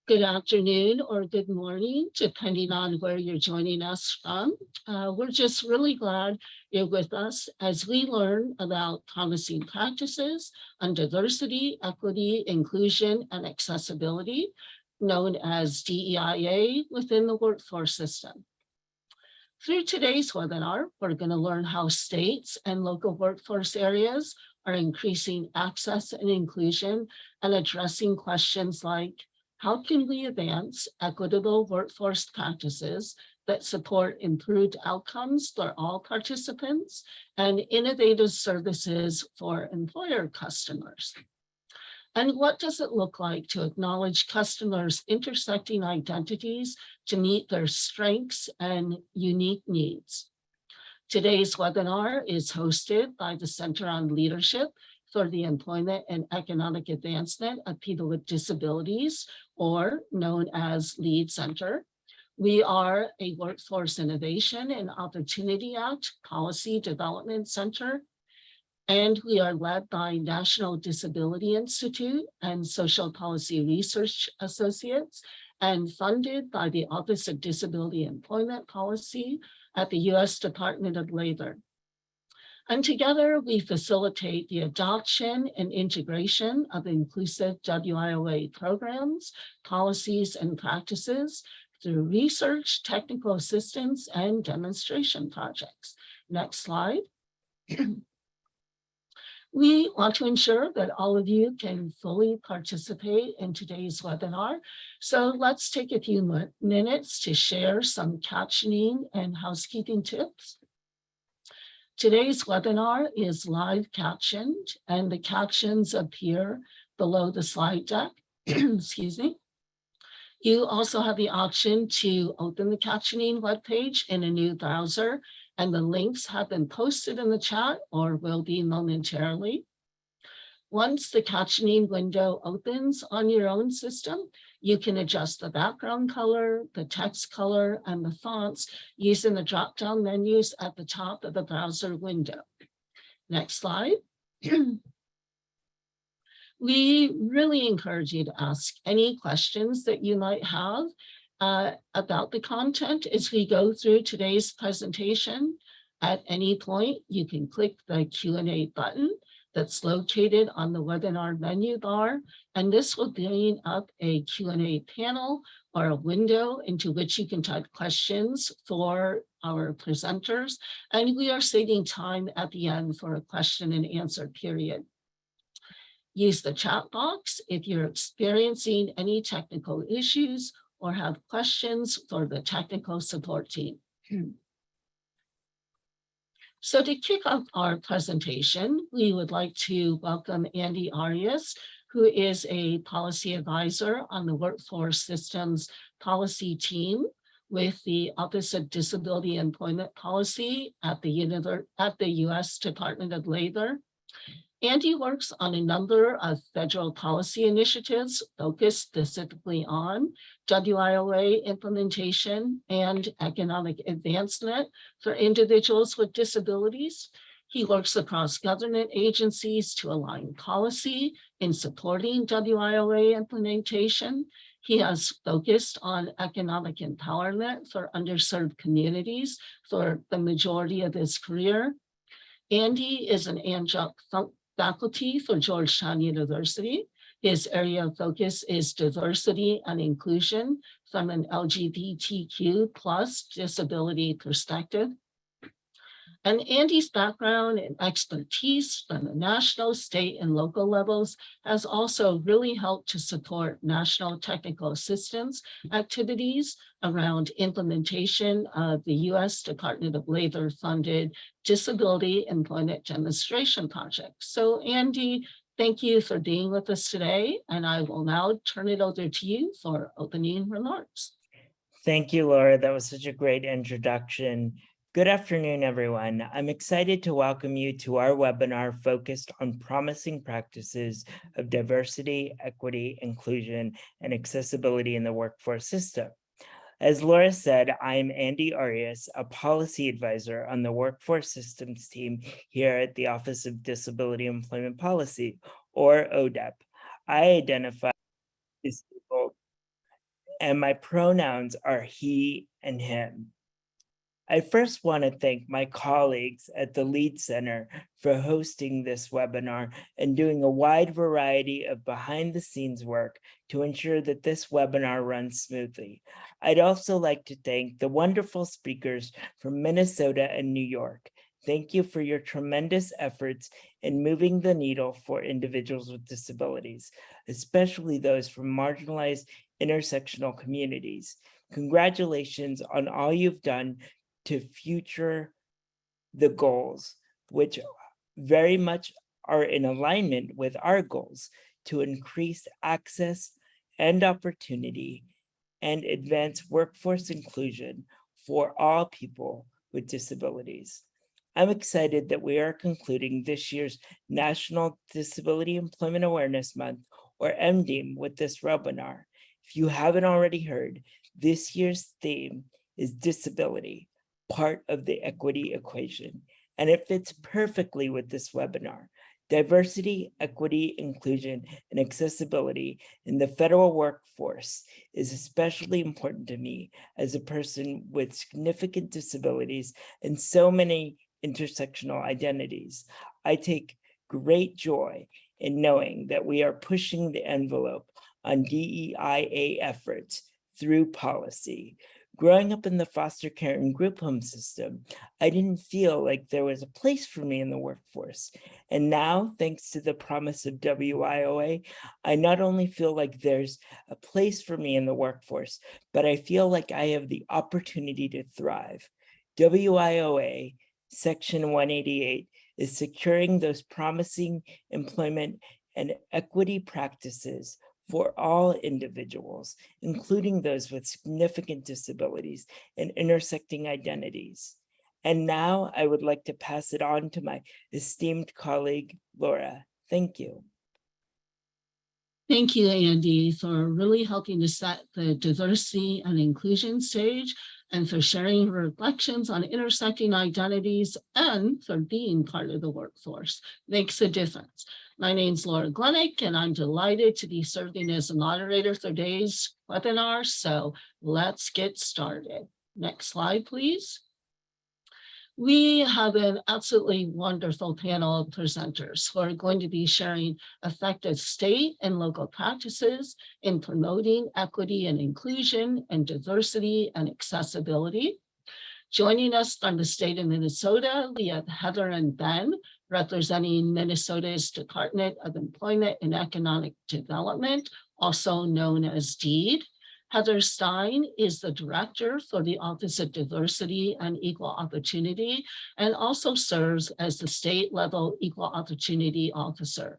Good afternoon or good morning, depending on where you're joining us from. We're just really glad you're with us as we learn about promising practices on diversity, equity, inclusion, and accessibility, known as DEIA within the workforce system. Through today's webinar, we're going to learn how states and local workforce areas are increasing access and inclusion and addressing questions like, how can we advance equitable workforce practices that support improved outcomes for all participants and innovative services for employer customers? And what does it look like to acknowledge customers' intersecting identities to meet their strengths and unique needs? Today's webinar is hosted by the Center on Leadership for the Employment and Economic Advancement of People with Disabilities, or known as LEAD Center. We are a Workforce Innovation and Opportunity Act Policy Development Center, and we are led by National Disability Institute and Social Policy Research Associates, and funded by the Office of Disability Employment Policy at the U.S. Department of Labor. And together we facilitate the adoption and integration of inclusive WIOA programs, policies, and practices through research, technical assistance, and demonstration projects. Next slide. We want to ensure that all of you can fully participate in today's webinar. So let's take a few minutes to share some captioning and housekeeping tips. Today's webinar is live captioned, and the captions appear below the slide deck. Excuse me. You also have the option to open the captioning webpage in a new browser, and the links have been posted in the chat or will be momentarily. Once the captioning window opens on your own system, you can adjust the background color, the text color, and the fonts using the drop-down menus at the top of the browser window. Next slide. We really encourage you to ask any questions that you might have about the content as we go through today's presentation. At any point, you can click the Q&A button that's located on the webinar menu bar, and this will bring up a Q&A panel or a window into which you can type questions for our presenters, and we are saving time at the end for a question and answer period. Use the chat box if you're experiencing any technical issues or have questions for the technical support team. So to kick off our presentation, we would like to welcome Andy Arias, who is a policy advisor on the Workforce Systems Policy Team with the Office of Disability Employment Policy at the U.S. Department of Labor. Andy works on a number of federal policy initiatives focused specifically on WIOA implementation and economic advancement for individuals with disabilities. He works across government agencies to align policy in supporting WIOA implementation. He has focused on economic empowerment for underserved communities for the majority of his career. Andy is an adjunct faculty for Georgetown University. His area of focus is diversity and inclusion from an LGBTQ plus disability perspective. And Andy's background and expertise from the national, state, and local levels has also really helped to support national technical assistance activities around implementation of the U.S. Department of Labor funded disability employment demonstration project. So Andy, thank you for being with us today, and I will now turn it over to you for opening remarks. Thank you, Laura. That was such a great introduction. Good afternoon, everyone. I'm excited to welcome you to our webinar focused on promising practices of diversity, equity, inclusion, and accessibility in the workforce system. As Laura said, I'm Andy Arias, a policy advisor on the Workforce Systems team here at the Office of Disability Employment Policy, or ODEP. I identify disabled and my pronouns are he and him. I first want to thank my colleagues at the Lead Center for hosting this webinar and doing a wide variety of behind-the-scenes work to ensure that this webinar runs smoothly. I'd also like to thank the wonderful speakers from Minnesota and New York. Thank you for your tremendous efforts in moving the needle for individuals with disabilities, especially those from marginalized intersectional communities. Congratulations on all you've done to future the goals, which very much are in alignment with our goals to increase access and opportunity and advance workforce inclusion for all people with disabilities. I'm excited that we are concluding this year's National Disability Employment Awareness Month, or MDEAM, with this webinar. If you haven't already heard, this year's theme is disability, part of the equity equation, and it fits perfectly with this webinar. Diversity, equity, inclusion, and accessibility in the federal workforce is especially important to me as a person with significant disabilities and so many intersectional identities. I take great joy in knowing that we are pushing the envelope on DEIA efforts through policy. Growing up in the foster care and group home system, I didn't feel like there was a place for me in the workforce. And now, thanks to the promise of WIOA, I not only feel like there's a place for me in the workforce, but I feel like I have the opportunity to thrive. WIOA Section 188 is securing those promising employment and equity practices for all individuals, including those with significant disabilities and intersecting identities. And now I would like to pass it on to my esteemed colleague, Laura. Thank you. Thank you, Andy, for really helping to set the diversity and inclusion stage and for sharing reflections on intersecting identities and for being part of the workforce. Makes a difference. My name's Laura Glenick, and I'm delighted to be serving as a moderator for today's webinar. So let's get started. Next slide, please. We have an absolutely wonderful panel of presenters who are going to be sharing effective state and local practices in promoting equity and inclusion and diversity and accessibility. Joining us from the state of Minnesota, we have Heather and Ben, representing Minnesota's Department of Employment and Economic Development, also known as DEED. Heather Stein is the director for the Office of Diversity and Equal Opportunity and also serves as the state level Equal Opportunity Officer.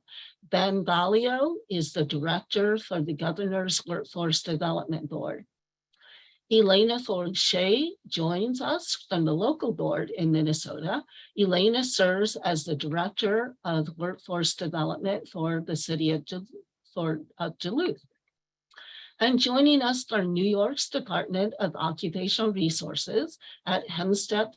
Ben Balio is the director for the Governor's Workforce Development Board. Elena Thorne-Shea joins us from the local board in Minnesota. Elena serves as the Director of Workforce Development for the city of Duluth. And joining us from New York's Department of Occupational Resources at Hempstead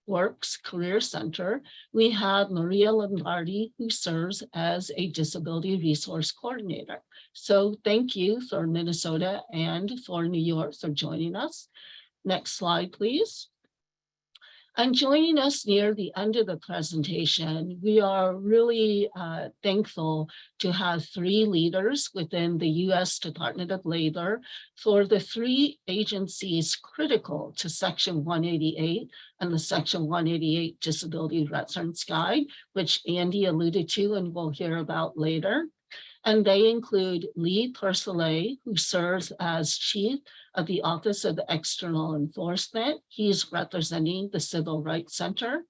Works Career Center, we have Maria Lombardi, who serves as a Disability Resource Coordinator. So thank you for Minnesota and for New York for joining us. Next slide, please. And joining us near the end of the presentation, we are really thankful to have three leaders within the U.S. Department of Labor for the three agencies critical to Section 188 and the Section 188 Disability Reference Guide, which Andy alluded to and we'll hear about later. And they include Lee Persolet, who serves as chief of the Office of External Enforcement. He's representing the Civil Rights Center.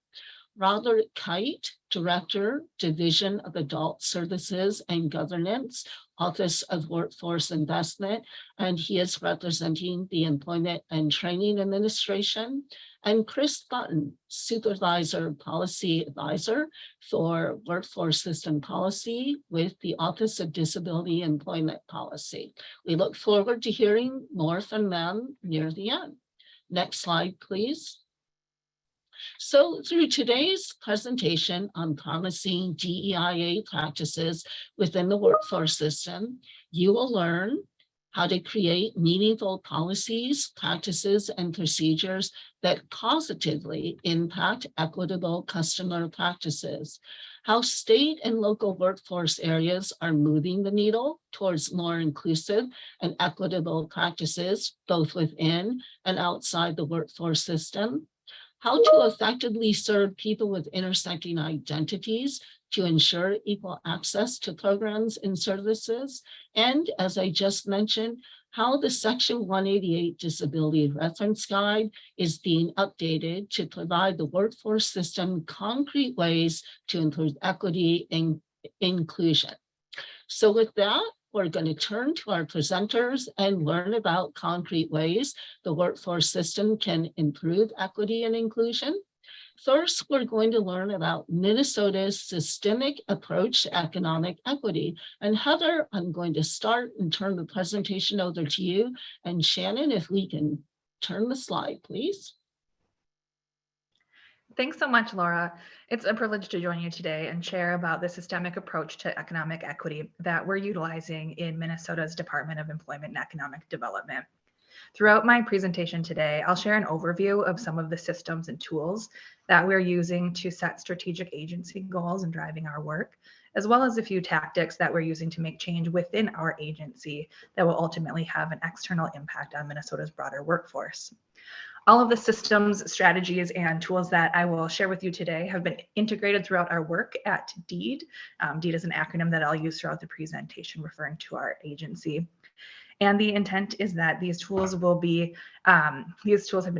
Robert Kite, Director, Division of Adult Services and Governance, Office of Workforce Investment, and he is representing the Employment and Training Administration. And Chris Button, Supervisor Policy Advisor for Workforce System Policy with the Office of Disability Employment Policy. We look forward to hearing more from them near the end. Next slide, please. So through today's presentation on promising DEIA practices within the workforce system, you will learn how to create meaningful policies, practices, and procedures that positively impact equitable customer practices, how state and local workforce areas are moving the needle towards more inclusive and equitable practices, both within and outside the workforce system, how to effectively serve people with intersecting identities to ensure equal access to programs and services, and as I just mentioned, how the Section 188 Disability Reference Guide is being updated to provide the workforce system concrete ways to improve equity and inclusion. So with that, we're going to turn to our presenters and learn about concrete ways the workforce system can improve equity and inclusion. First, we're going to learn about Minnesota's systemic approach to economic equity. And Heather, I'm going to start and turn the presentation over to you. And Shannon, if we can turn the slide, please. Thanks so much, Laura. It's a privilege to join you today and share about the systemic approach to economic equity that we're utilizing in Minnesota's Department of Employment and Economic Development. Throughout my presentation today, I'll share an overview of some of the systems and tools that we're using to set strategic agency goals and driving our work, as well as a few tactics that we're using to make change within our agency that will ultimately have an external impact on Minnesota's broader workforce. All of the systems, strategies, and tools that I will share with you today have been integrated throughout our work at DEED. DEED is an acronym that I'll use throughout the presentation referring to our agency. And the intent is that these tools have been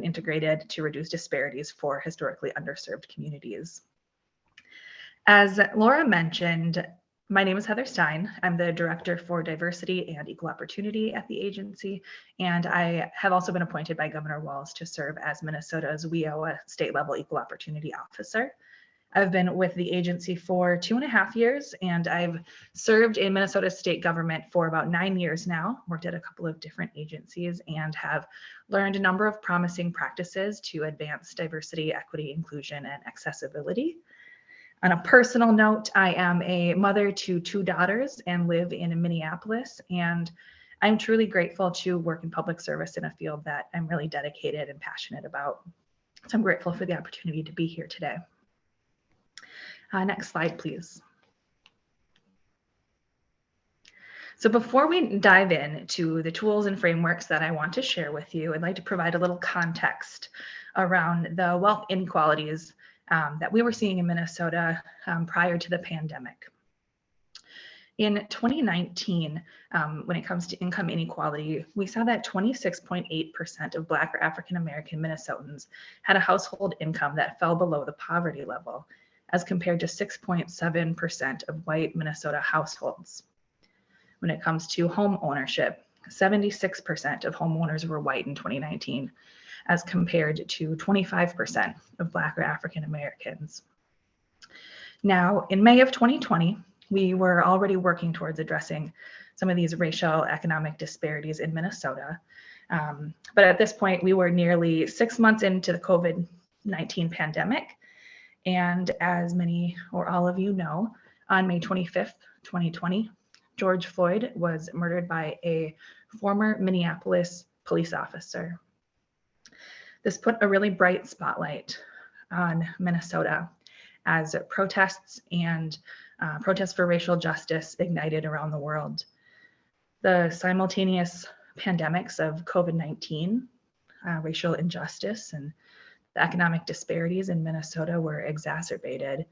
integrated to reduce disparities for historically underserved communities. As Laura mentioned, my name is Heather Stein. I'm the Director for Diversity and Equal Opportunity at the agency, and I have also been appointed by Governor Walz to serve as Minnesota's WIOA state-level Equal Opportunity Officer. I've been with the agency for 2.5 years, and I've served in Minnesota state government for about 9 years now, worked at a couple of different agencies, and have learned a number of promising practices to advance diversity, equity, inclusion, and accessibility. On a personal note, I am a mother to 2 daughters and live in Minneapolis, and I'm truly grateful to work in public service in a field that I'm really dedicated and passionate about. So I'm grateful for the opportunity to be here today. Next slide, please. So before we dive into the tools and frameworks that I want to share with you, I'd like to provide a little context around the wealth inequalities that we were seeing in Minnesota prior to the pandemic. In 2019, when it comes to income inequality, we saw that 26.8% of Black or African American Minnesotans had a household income that fell below the poverty level, as compared to 6.7% of white Minnesota households. When it comes to home ownership, 76% of homeowners were white in 2019, as compared to 25% of Black or African Americans. Now, in May of 2020, we were already working towards addressing some of these racial economic disparities in Minnesota. But at this point, we were nearly 6 months into the COVID-19 pandemic. And as many or all of you know, on May 25th, 2020, George Floyd was murdered by a former Minneapolis police officer. This put a really bright spotlight on Minnesota as protests and protests for racial justice ignited around the world. The simultaneous pandemics of COVID-19, racial injustice, and the economic disparities in Minnesota were exacerbated.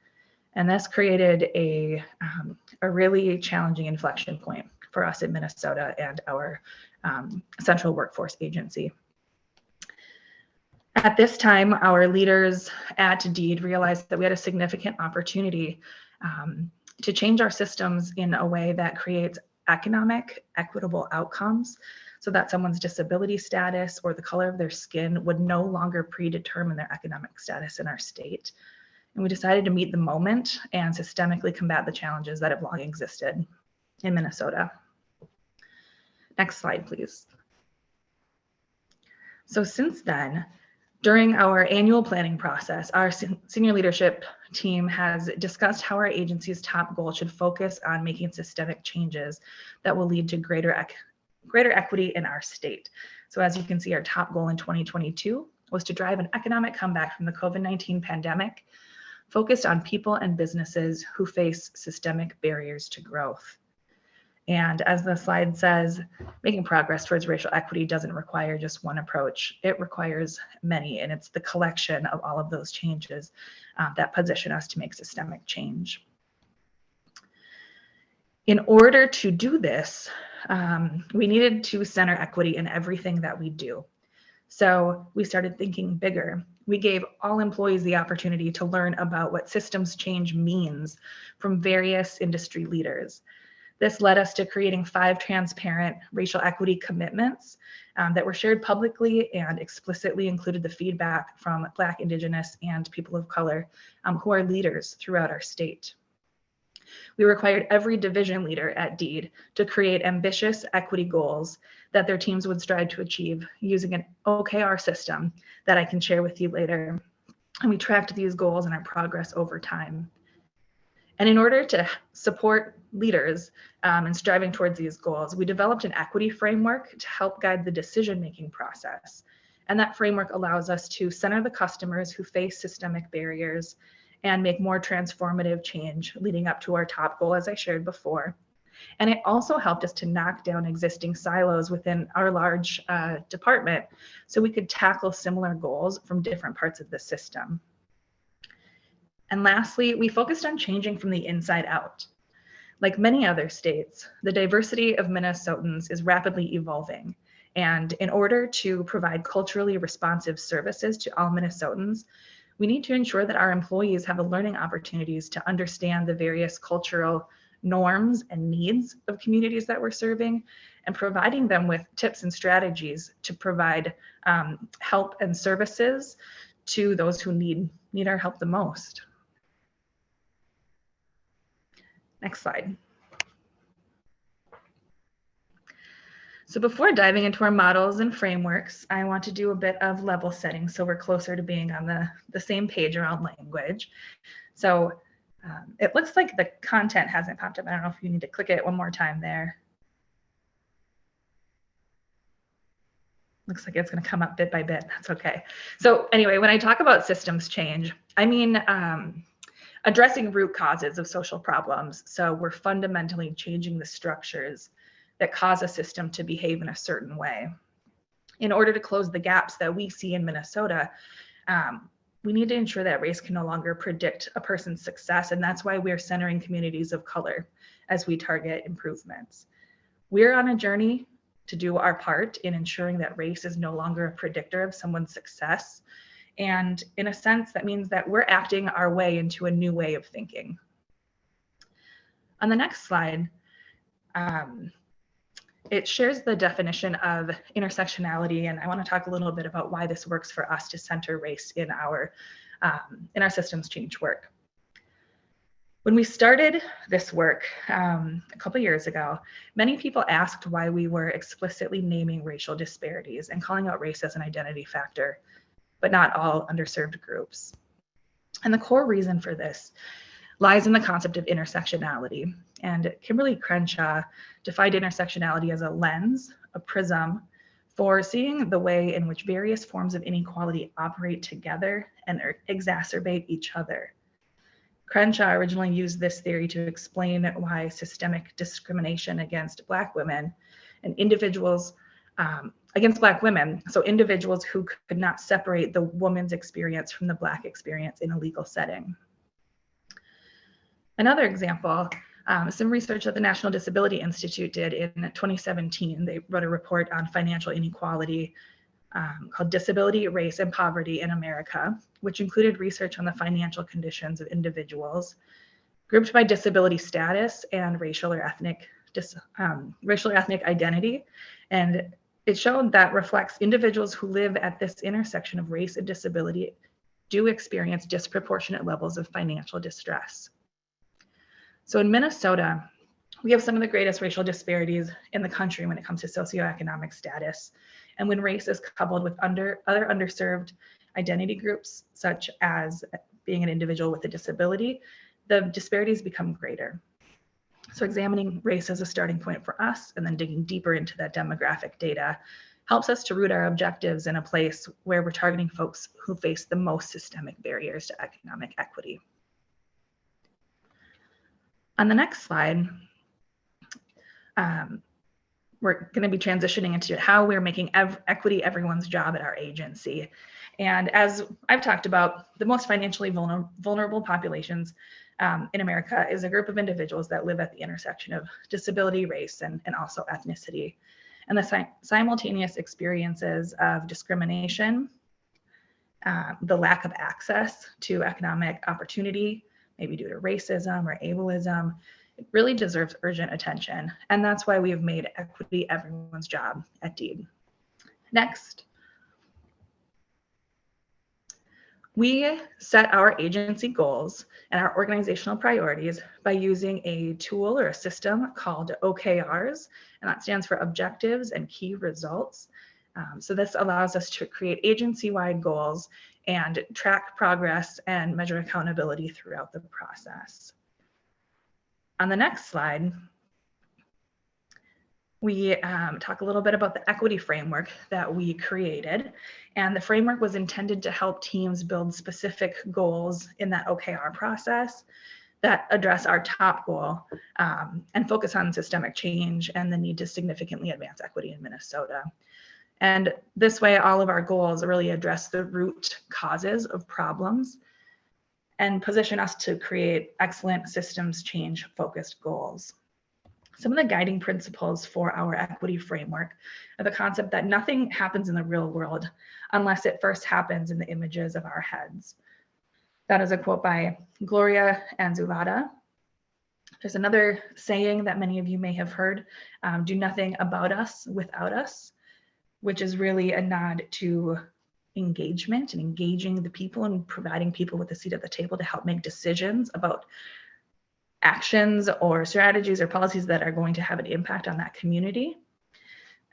And this created a really challenging inflection point for us in Minnesota and our central workforce agency. At this time, our leaders at DEED realized that we had a significant opportunity to change our systems in a way that creates economic, equitable outcomes, so that someone's disability status or the color of their skin would no longer predetermine their economic status in our state. And we decided to meet the moment and systemically combat the challenges that have long existed in Minnesota. Next slide, please. So since then, during our annual planning process, our senior leadership team has discussed how our agency's top goal should focus on making systemic changes that will lead to greater greater equity in our state. So as you can see, our top goal in 2022 was to drive an economic comeback from the COVID-19 pandemic, focused on people and businesses who face systemic barriers to growth. And as the slide says, making progress towards racial equity doesn't require just one approach. It requires many, and it's the collection of all of those changes that position us to make systemic change. In order to do this, we needed to center equity in everything that we do. So we started thinking bigger. We gave all employees the opportunity to learn about what systems change means from various industry leaders. This led us to creating 5 transparent racial equity commitments that were shared publicly and explicitly included the feedback from Black, Indigenous, and people of color who are leaders throughout our state. We required every division leader at DEED to create ambitious equity goals that their teams would strive to achieve using an OKR system that I can share with you later. And we tracked these goals and our progress over time. And in order to support leaders in striving towards these goals, we developed an equity framework to help guide the decision-making process. And that framework allows us to center the customers who face systemic barriers and make more transformative change leading up to our top goal, as I shared before. And it also helped us to knock down existing silos within our large department so we could tackle similar goals from different parts of the system. And lastly, we focused on changing from the inside out. Like many other states, the diversity of Minnesotans is rapidly evolving. And in order to provide culturally responsive services to all Minnesotans, we need to ensure that our employees have the learning opportunities to understand the various cultural norms and needs of communities that we're serving, and providing them with tips and strategies to provide help and services to those who need our help the most. Next slide. So before diving into our models and frameworks, I want to do a bit of level setting so we're closer to being on the same page around language. So it looks like the content hasn't popped up. I don't know if you need to click it one more time there. Looks like it's going to come up bit by bit. That's okay. So anyway, when I talk about systems change, I mean addressing root causes of social problems. So we're fundamentally changing the structures that cause a system to behave in a certain way. In order to close the gaps that we see in Minnesota, we need to ensure that race can no longer predict a person's success, and that's why we're centering communities of color as we target improvements. We're on a journey to do our part in ensuring that race is no longer a predictor of someone's success. And in a sense, that means that we're acting our way into a new way of thinking. On the next slide, it shares the definition of intersectionality, and I want to talk a little bit about why this works for us to center race in our systems change work. When we started this work a couple years ago, many people asked why we were explicitly naming racial disparities and calling out race as an identity factor, but not all underserved groups. And the core reason for this lies in the concept of intersectionality. And Kimberly Crenshaw defined intersectionality as a lens, a prism, for seeing the way in which various forms of inequality operate together and exacerbate each other. Crenshaw originally used this theory to explain why systemic discrimination against Black women and individuals against Black women, so individuals who could not separate the woman's experience from the Black experience in a legal setting. Another example, some research that the National Disability Institute did in 2017. They wrote a report on financial inequality called Disability, Race, and Poverty in America, which included research on the financial conditions of individuals grouped by disability status and racial or ethnic identity. And it showed that reflects individuals who live at this intersection of race and disability do experience disproportionate levels of financial distress. So in Minnesota, we have some of the greatest racial disparities in the country when it comes to socioeconomic status. And when race is coupled with other underserved identity groups, such as being an individual with a disability, the disparities become greater. So examining race as a starting point for us and then digging deeper into that demographic data helps us to root our objectives in a place where we're targeting folks who face the most systemic barriers to economic equity. On the next slide, we're going to be transitioning into how we're making equity everyone's job at our agency. And as I've talked about, the most financially vulnerable populations in America is a group of individuals that live at the intersection of disability, race, and also ethnicity. And the simultaneous experiences of discrimination, the lack of access to economic opportunity, maybe due to racism or ableism, it really deserves urgent attention. And that's why we have made equity everyone's job at DEED. Next. We set our agency goals and our organizational priorities by using a tool or a system called OKRs, and that stands for Objectives and Key Results. So this allows us to create agency-wide goals and track progress and measure accountability throughout the process. On the next slide, we talk a little bit about the equity framework that we created. And the framework was intended to help teams build specific goals in that OKR process that address our top goal and focus on systemic change and the need to significantly advance equity in Minnesota. And this way, all of our goals really address the root causes of problems and position us to create excellent systems change focused goals. Some of the guiding principles for our equity framework are the concept that nothing happens in the real world unless it first happens in the images of our heads. That is a quote by Gloria Anzulada. There's another saying that many of you may have heard, do nothing about us without us, which is really a nod to engagement and engaging the people and providing people with a seat at the table to help make decisions about actions or strategies or policies that are going to have an impact on that community.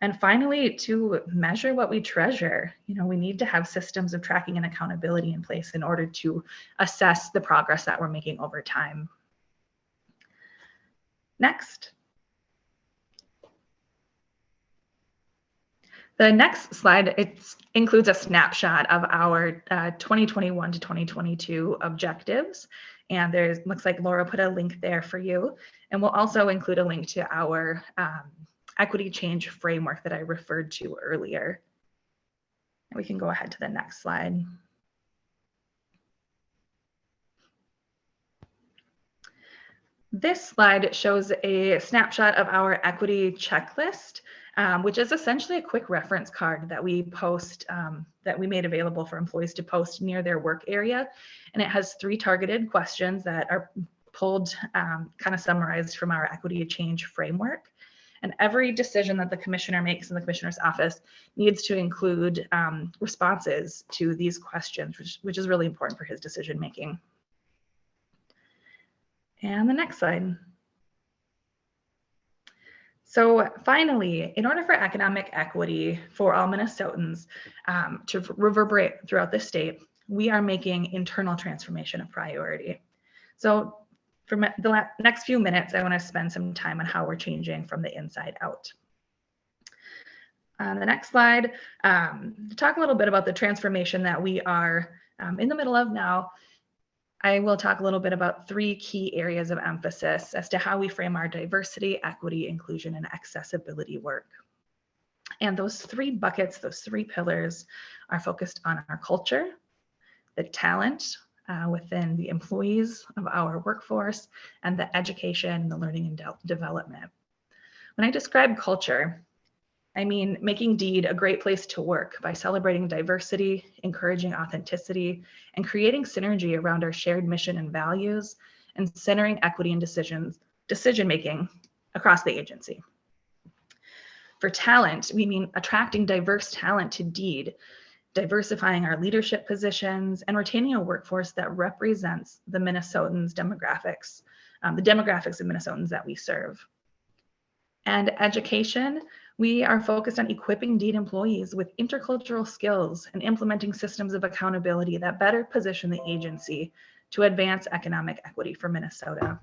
And finally, to measure what we treasure, we need to have systems of tracking and accountability in place in order to assess the progress that we're making over time. Next. The next slide, it includes a snapshot of our 2021 to 2022 objectives. And looks like Laura put a link there for you. And we'll also include a link to our equity change framework that I referred to earlier. And we can go ahead to the next slide. This slide shows a snapshot of our equity checklist, which is essentially a quick reference card that we post, that we made available for employees to post near their work area. And it has 3 targeted questions that are pulled, kind of summarized from our equity change framework. And every decision that the commissioner makes in the commissioner's office needs to include responses to these questions, which is really important for his decision making. And the next slide. So finally, in order for economic equity for all Minnesotans to reverberate throughout the state, we are making internal transformation a priority. So for the next few minutes, I want to spend some time on how we're changing from the inside out. On the next slide, to talk a little bit about the transformation that we are in the middle of now, I will talk a little bit about 3 key areas of emphasis as to how we frame our diversity, equity, inclusion, and accessibility work. And those 3 buckets, those 3 pillars are focused on our culture, the talent within the employees of our workforce, and the education, the learning and development. When I describe culture, I mean making DEED a great place to work by celebrating diversity, encouraging authenticity, and creating synergy around our shared mission and values, and centering equity in decision-making across the agency. For talent, we mean attracting diverse talent to DEED, diversifying our leadership positions, and retaining a workforce that represents the Minnesotans' demographics, the demographics of Minnesotans that we serve. And education, we are focused on equipping DEED employees with intercultural skills and implementing systems of accountability that better position the agency to advance economic equity for Minnesota.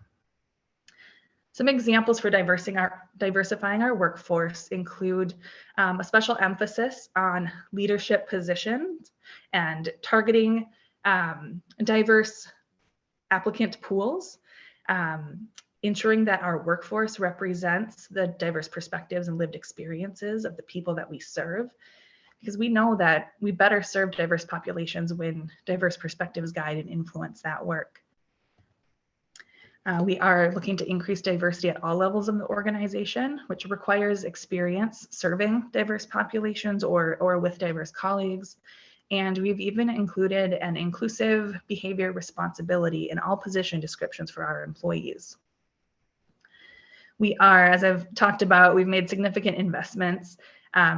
Some examples for diversifying our workforce include a special emphasis on leadership positions and targeting diverse applicant pools, ensuring that our workforce represents the diverse perspectives and lived experiences of the people that we serve, because we know that we better serve diverse populations when diverse perspectives guide and influence that work. We are looking to increase diversity at all levels of the organization, which requires experience serving diverse populations or with diverse colleagues. And we've even included an inclusive behavior responsibility in all position descriptions for our employees. We are, as I've talked about, we've made significant investments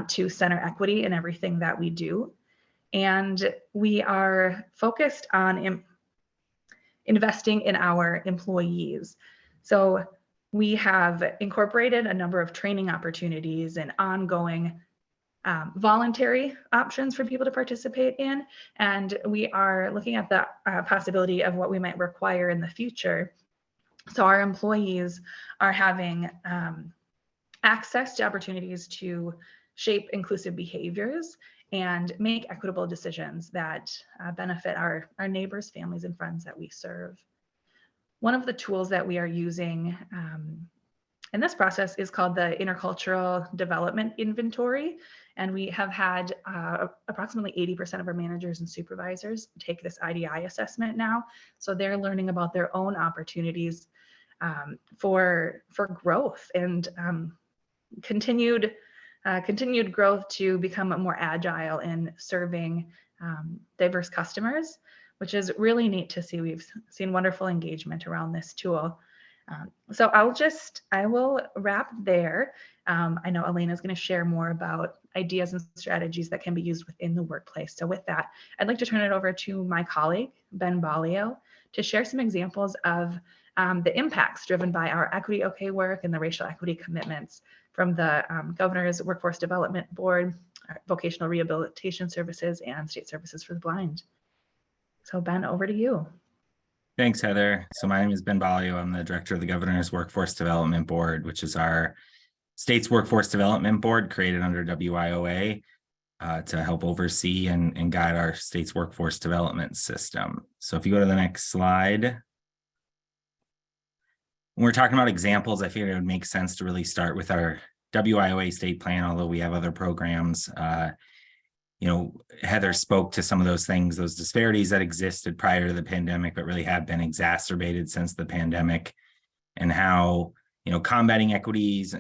to center equity in everything that we do. And we are focused on investing in our employees. So we have incorporated a number of training opportunities and ongoing voluntary options for people to participate in. And we are looking at the possibility of what we might require in the future. So our employees are having access to opportunities to shape inclusive behaviors and make equitable decisions that benefit our neighbors, families, and friends that we serve. One of the tools that we are using in this process is called the Intercultural Development Inventory. And we have had approximately 80% of our managers and supervisors take this IDI assessment now. So they're learning about their own opportunities for growth and continued growth to become more agile in serving diverse customers, which is really neat to see. We've seen wonderful engagement around this tool. So I will wrap there. I know Elena's going to share more about ideas and strategies that can be used within the workplace. So with that, I'd like to turn it over to my colleague, Ben Balio, to share some examples of the impacts driven by our Equity OK work and the racial equity commitments from the Governor's Workforce Development Board, Vocational Rehabilitation Services, and State Services for the Blind. So Ben, over to you. Thanks, Heather. So my name is Ben Balio. I'm the director of the Governor's Workforce Development Board, which is our state's workforce development board created under WIOA to help oversee and guide our state's workforce development system. So if you go to the next slide. When we're talking about examples, I figured it would make sense to really start with our WIOA state plan, although we have other programs. Heather spoke to some of those things, those disparities that existed prior to the pandemic, but really have been exacerbated since the pandemic, and how, combating inequities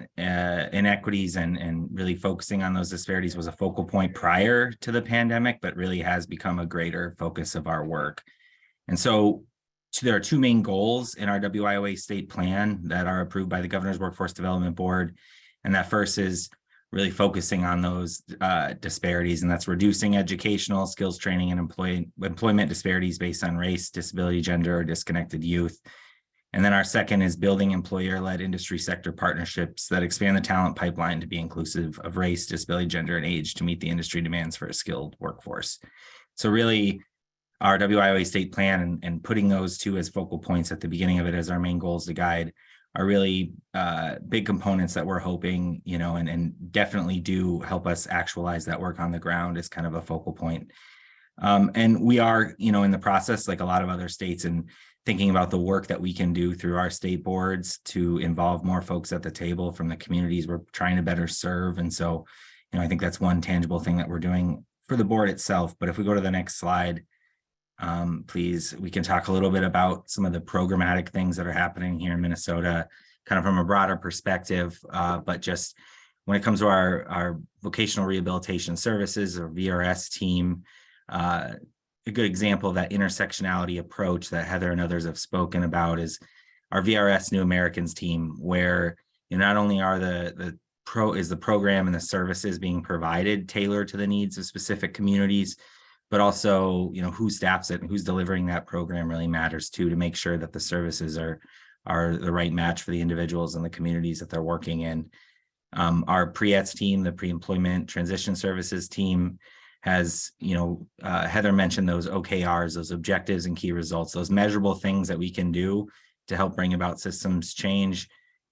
and really focusing on those disparities was a focal point prior to the pandemic, but really has become a greater focus of our work. And so there are two main goals in our WIOA state plan that are approved by the Governor's Workforce Development Board. And that first is really focusing on those disparities, and that's reducing educational, skills training, and employment disparities based on race, disability, gender, or disconnected youth. And then our second is building employer-led industry sector partnerships that expand the talent pipeline to be inclusive of race, disability, gender, and age to meet the industry demands for a skilled workforce. So really, our WIOA state plan and putting those two as focal points at the beginning of it as our main goals to guide are really big components that we're hoping, and definitely do help us actualize that work on the ground as kind of a focal point. And we are, in the process, like a lot of other states, and thinking about the work that we can do through our state boards to involve more folks at the table from the communities we're trying to better serve. And so, I think that's one tangible thing that we're doing for the board itself. But if we go to the next slide, please, we can talk a little bit about some of the programmatic things that are happening here in Minnesota, kind of from a broader perspective, but just when it comes to our vocational rehabilitation services, or VRS team, a good example of that intersectionality approach that Heather and others have spoken about is our VRS New Americans team, where not only are the program and the services being provided tailored to the needs of specific communities, but also, who staffs it and who's delivering that program really matters too, to make sure that the services are the right match for the individuals and the communities that they're working in. Our pre-ETS team, the pre-employment transition services team, has, Heather mentioned those OKRs, those objectives and key results, those measurable things that we can do to help bring about systems change.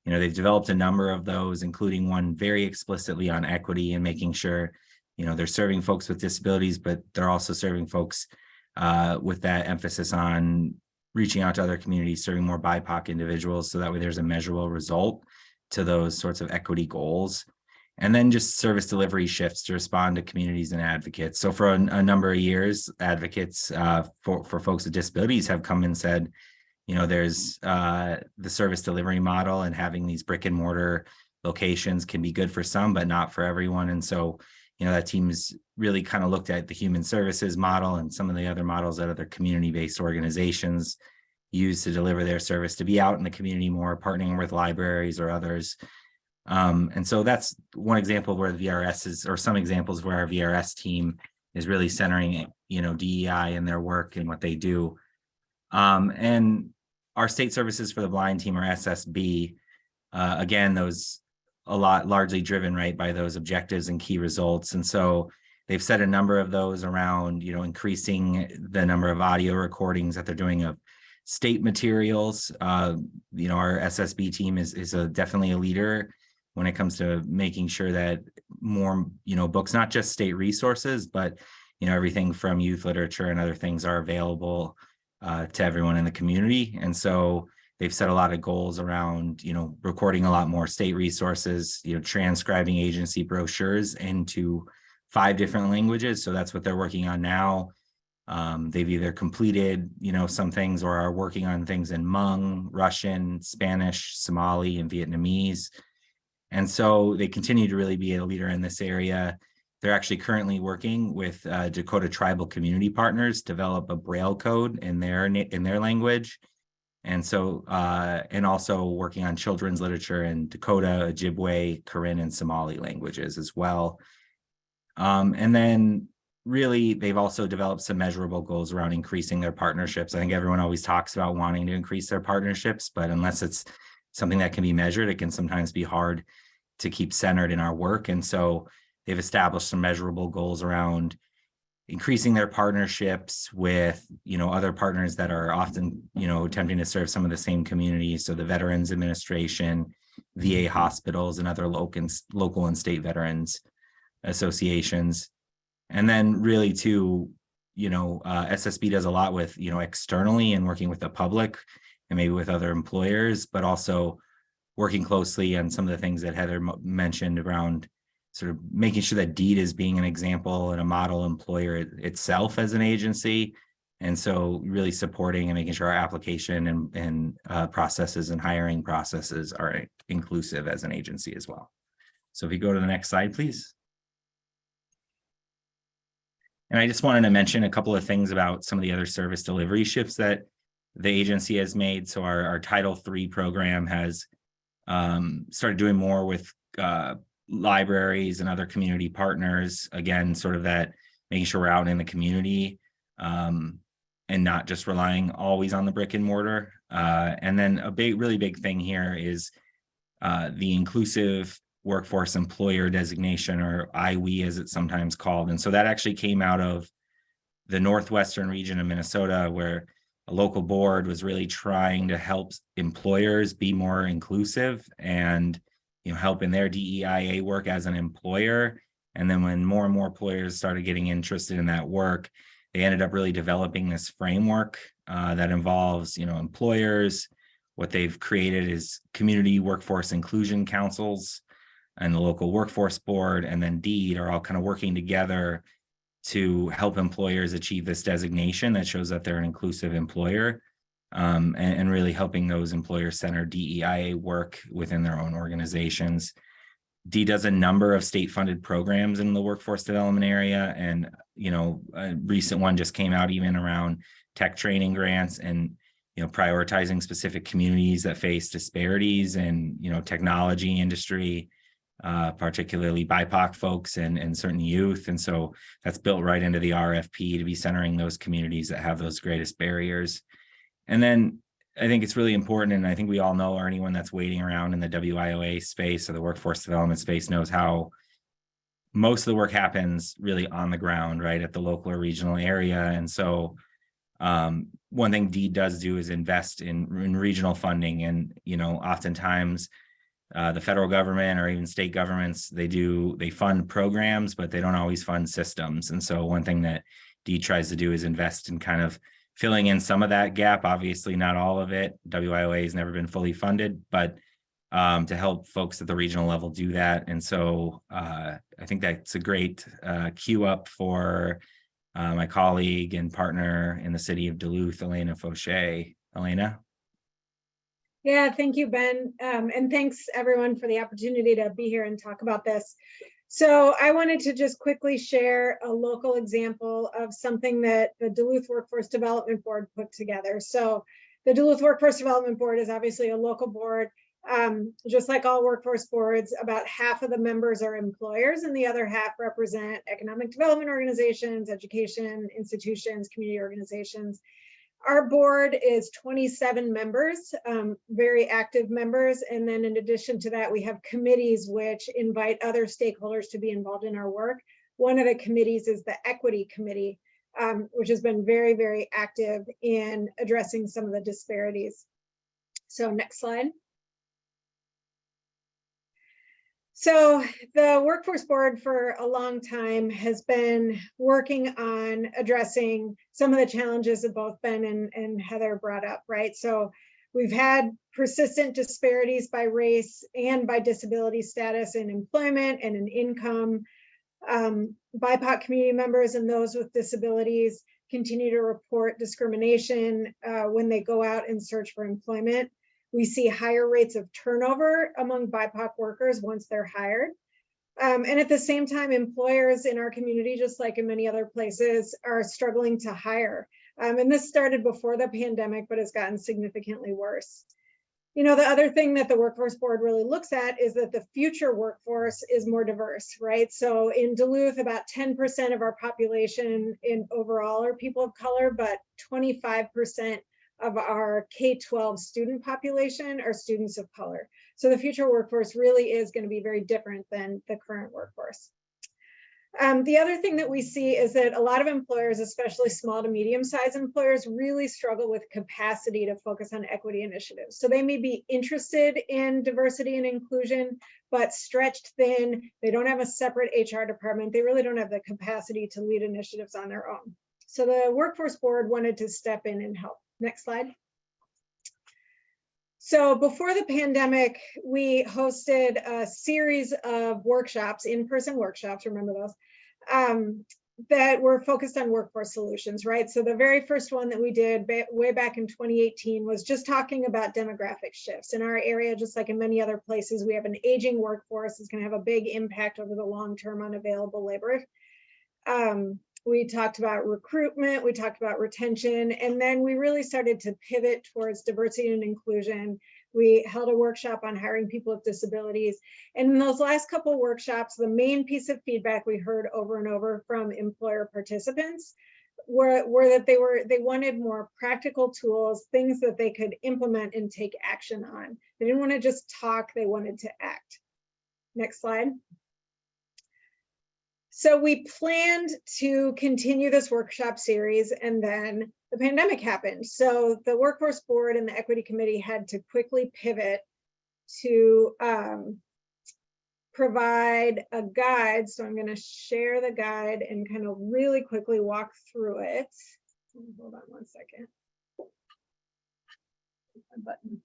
they've developed a number of those, including one very explicitly on equity and making sure, they're serving folks with disabilities, but they're also serving folks with that emphasis on reaching out to other communities, serving more BIPOC individuals. So that way there's a measurable result to those sorts of equity goals. And then just service delivery shifts to respond to communities and advocates. So for a number of years, advocates for folks with disabilities have come and said, there's the service delivery model, and having these brick and mortar locations can be good for some, but not for everyone. And so, that team's really kind of looked at the human services model and some of the other models that other community-based organizations use to deliver their service, to be out in the community more, partnering with libraries or others. And so that's one example where the VRS is, or some examples where our VRS team is really centering, DEI in their work and what they do. And our state services for the blind team, or SSB, again, those largely driven right by those objectives and key results. And so they've set a number of those around, increasing the number of audio recordings that they're doing of state materials. Our SSB team is definitely a leader when it comes to making sure that more, books, not just state resources, but, everything from youth literature and other things are available to everyone in the community. And so they've set a lot of goals around, recording a lot more state resources, transcribing agency brochures into 5 different languages. So that's what they're working on now. They've either completed, some things, or are working on things in Hmong, Russian, Spanish, Somali, and Vietnamese. And so they continue to really be a leader in this area. They're actually currently working with Dakota tribal community partners to develop a Braille code in their language. And so, and also working on children's literature in Dakota, Ojibwe, Karen, and Somali languages as well. And then really, they've also developed some measurable goals around increasing their partnerships. I think everyone always talks about wanting to increase their partnerships, but unless it's something that can be measured, it can sometimes be hard to keep centered in our work. And so they've established some measurable goals around increasing their partnerships with, other partners that are often, attempting to serve some of the same communities. So the Veterans Administration, VA hospitals, and other local and state veterans associations. And then really too, SSB does a lot with, externally and working with the public and maybe with other employers, but also working closely on some of the things that Heather mentioned around sort of making sure that DEED is being an example and a model employer itself as an agency. And so really supporting and making sure our application and processes and hiring processes are inclusive as an agency as well. So if you go to the next slide, please. And I just wanted to mention a couple of things about some of the other service delivery shifts that the agency has made. So our Title III program has started doing more with libraries and other community partners. Again, sort of that making sure we're out in the community and not just relying always on the brick and mortar. And then a really big thing here is the inclusive workforce employer designation, or IWE as it's sometimes called. And so that actually came out of the Northwestern region of Minnesota, where a local board was really trying to help employers be more inclusive and help in their DEIA work as an employer. And then when more and more employers started getting interested in that work, they ended up really developing this framework that involves employers. What they've created is community workforce inclusion councils, and the local workforce board, and then DEED are all kind of working together to help employers achieve this designation that shows that they're an inclusive employer, and really helping those employer-centered DEIA work within their own organizations. DEED does a number of state-funded programs in the workforce development area, and a recent one just came out even around tech training grants and prioritizing specific communities that face disparities in technology industry, particularly BIPOC folks and certain youth. And so that's built right into the RFP to be centering those communities that have those greatest barriers. And then I think it's really important, and I think we all know, or anyone that's waiting around in the WIOA space or the workforce development space knows how most of the work happens really on the ground, right, at the local or regional area. And so one thing DEED does do is invest in regional funding. And, oftentimes the federal government or even state governments, they fund programs, but they don't always fund systems. And so one thing that DEE tries to do is invest in kind of filling in some of that gap. Obviously not all of it. WIOA has never been fully funded, but to help folks at the regional level do that. And so I think that's a great queue up for my colleague and partner in the city of Duluth, Elena Fauché. Elena? Yeah, thank you, Ben. And thanks everyone for the opportunity to be here and talk about this. So I wanted to just quickly share a local example of something that the Duluth Workforce Development Board put together. So the Duluth Workforce Development Board is obviously a local board. Just like all workforce boards, about half of the members are employers and the other half represent economic development organizations, education institutions, community organizations. Our board is 27 members, very active members. And then in addition to that, we have committees which invite other stakeholders to be involved in our work. One of the committees is the Equity Committee, which has been very, very active in addressing some of the disparities. So next slide. So the Workforce Board for a long time has been working on addressing some of the challenges that both Ben and Heather brought up, right? So we've had persistent disparities by race and by disability status in employment and in income. BIPOC community members and those with disabilities continue to report discrimination when they go out and search for employment. We see higher rates of turnover among BIPOC workers once they're hired. And at the same time, employers in our community, just like in many other places, are struggling to hire. And this started before the pandemic, but has gotten significantly worse. You know, the other thing that the Workforce Board really looks at is that the future workforce is more diverse, right? So in Duluth, about 10% of our population in overall are people of color, but 25% of our K-12 student population are students of color. So the future workforce really is going to be very different than the current workforce. The other thing that we see is that a lot of employers, especially small to medium-sized employers, really struggle with capacity to focus on equity initiatives. So they may be interested in diversity and inclusion, but stretched thin. They don't have a separate HR department. They really don't have the capacity to lead initiatives on their own. So the Workforce Board wanted to step in and help. Next slide. So before the pandemic, we hosted a series of workshops, in-person workshops, remember those, that were focused on workforce solutions, right? So the very first one that we did way back in 2018 was just talking about demographic shifts. In our area, just like in many other places, we have an aging workforce that's going to have a big impact over the long term on available labor. We talked about recruitment, we talked about retention, and then we really started to pivot towards diversity and inclusion. We held a workshop on hiring people with disabilities. And in those last couple of workshops, the main piece of feedback we heard over and over from employer participants were that they wanted more practical tools, things that they could implement and take action on. They didn't want to just talk, they wanted to act. Next slide. So we planned to continue this workshop series, and then the pandemic happened. So the Workforce Board and the Equity Committee had to quickly pivot to provide a guide. So I'm going to share the guide and kind of really quickly walk through it. Hold on one second. My button.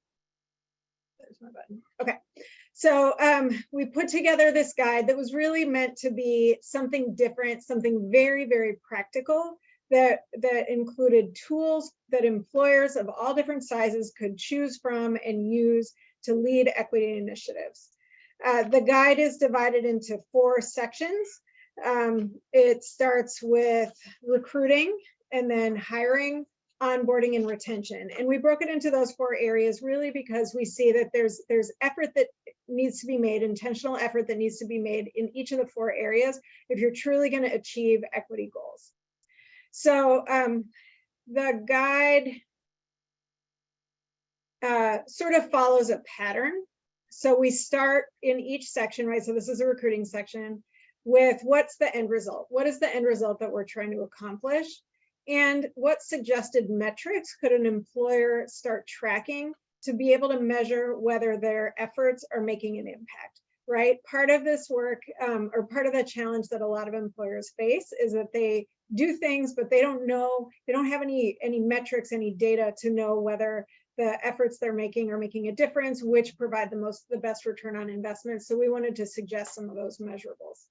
There's my button. Okay. So we put together this guide that was really meant to be something different, something very, very practical that included tools that employers of all different sizes could choose from and use to lead equity initiatives. The guide is divided into 4 sections. It starts with recruiting and then hiring, onboarding, and retention. And we broke it into those 4 areas really because we see that there's effort that needs to be made, intentional effort that needs to be made in each of the 4 areas if you're truly going to achieve equity goals. So the guide sort of follows a pattern. So we start in each section, right? So this is a recruiting section with what's the end result? What is the end result that we're trying to accomplish? And what suggested metrics could an employer start tracking to be able to measure whether their efforts are making an impact, right? Part of this work, or part of the challenge that a lot of employers face is that they do things, but they don't know, they don't have any metrics, any data to know whether the efforts they're making are making a difference, which provide the best return on investment. So we wanted to suggest some of those measurables.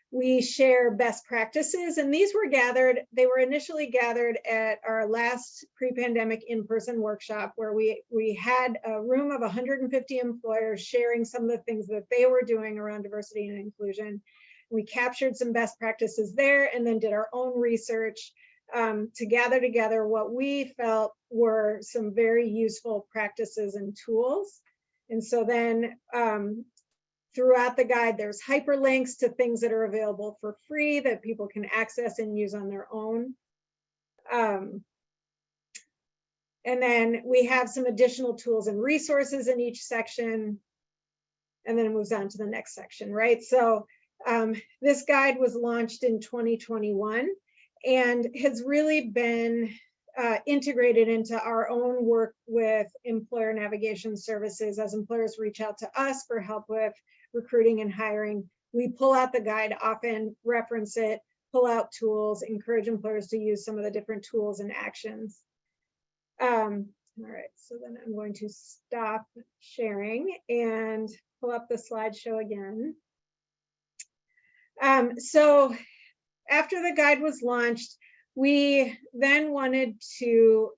We share best practices, and these were gathered, they were initially gathered at our last pre-pandemic in-person workshop where we had a room of 150 employers sharing some of the things that they were doing around diversity and inclusion. We captured some best practices there and then did our own research to gather together what we felt were some very useful practices and tools. And so then throughout the guide, there's hyperlinks to things that are available for free that people can access and use on their own. And then we have some additional tools and resources in each section. And then it moves on to the next section, right? So this guide was launched in 2021 and has really been integrated into our own work with employer navigation services. As employers reach out to us for help with recruiting and hiring, we pull out the guide, often reference it, pull out tools, encourage employers to use some of the different tools and actions. All right, so then I'm going to stop sharing and pull up the slideshow again. So after the guide was launched, we then wanted to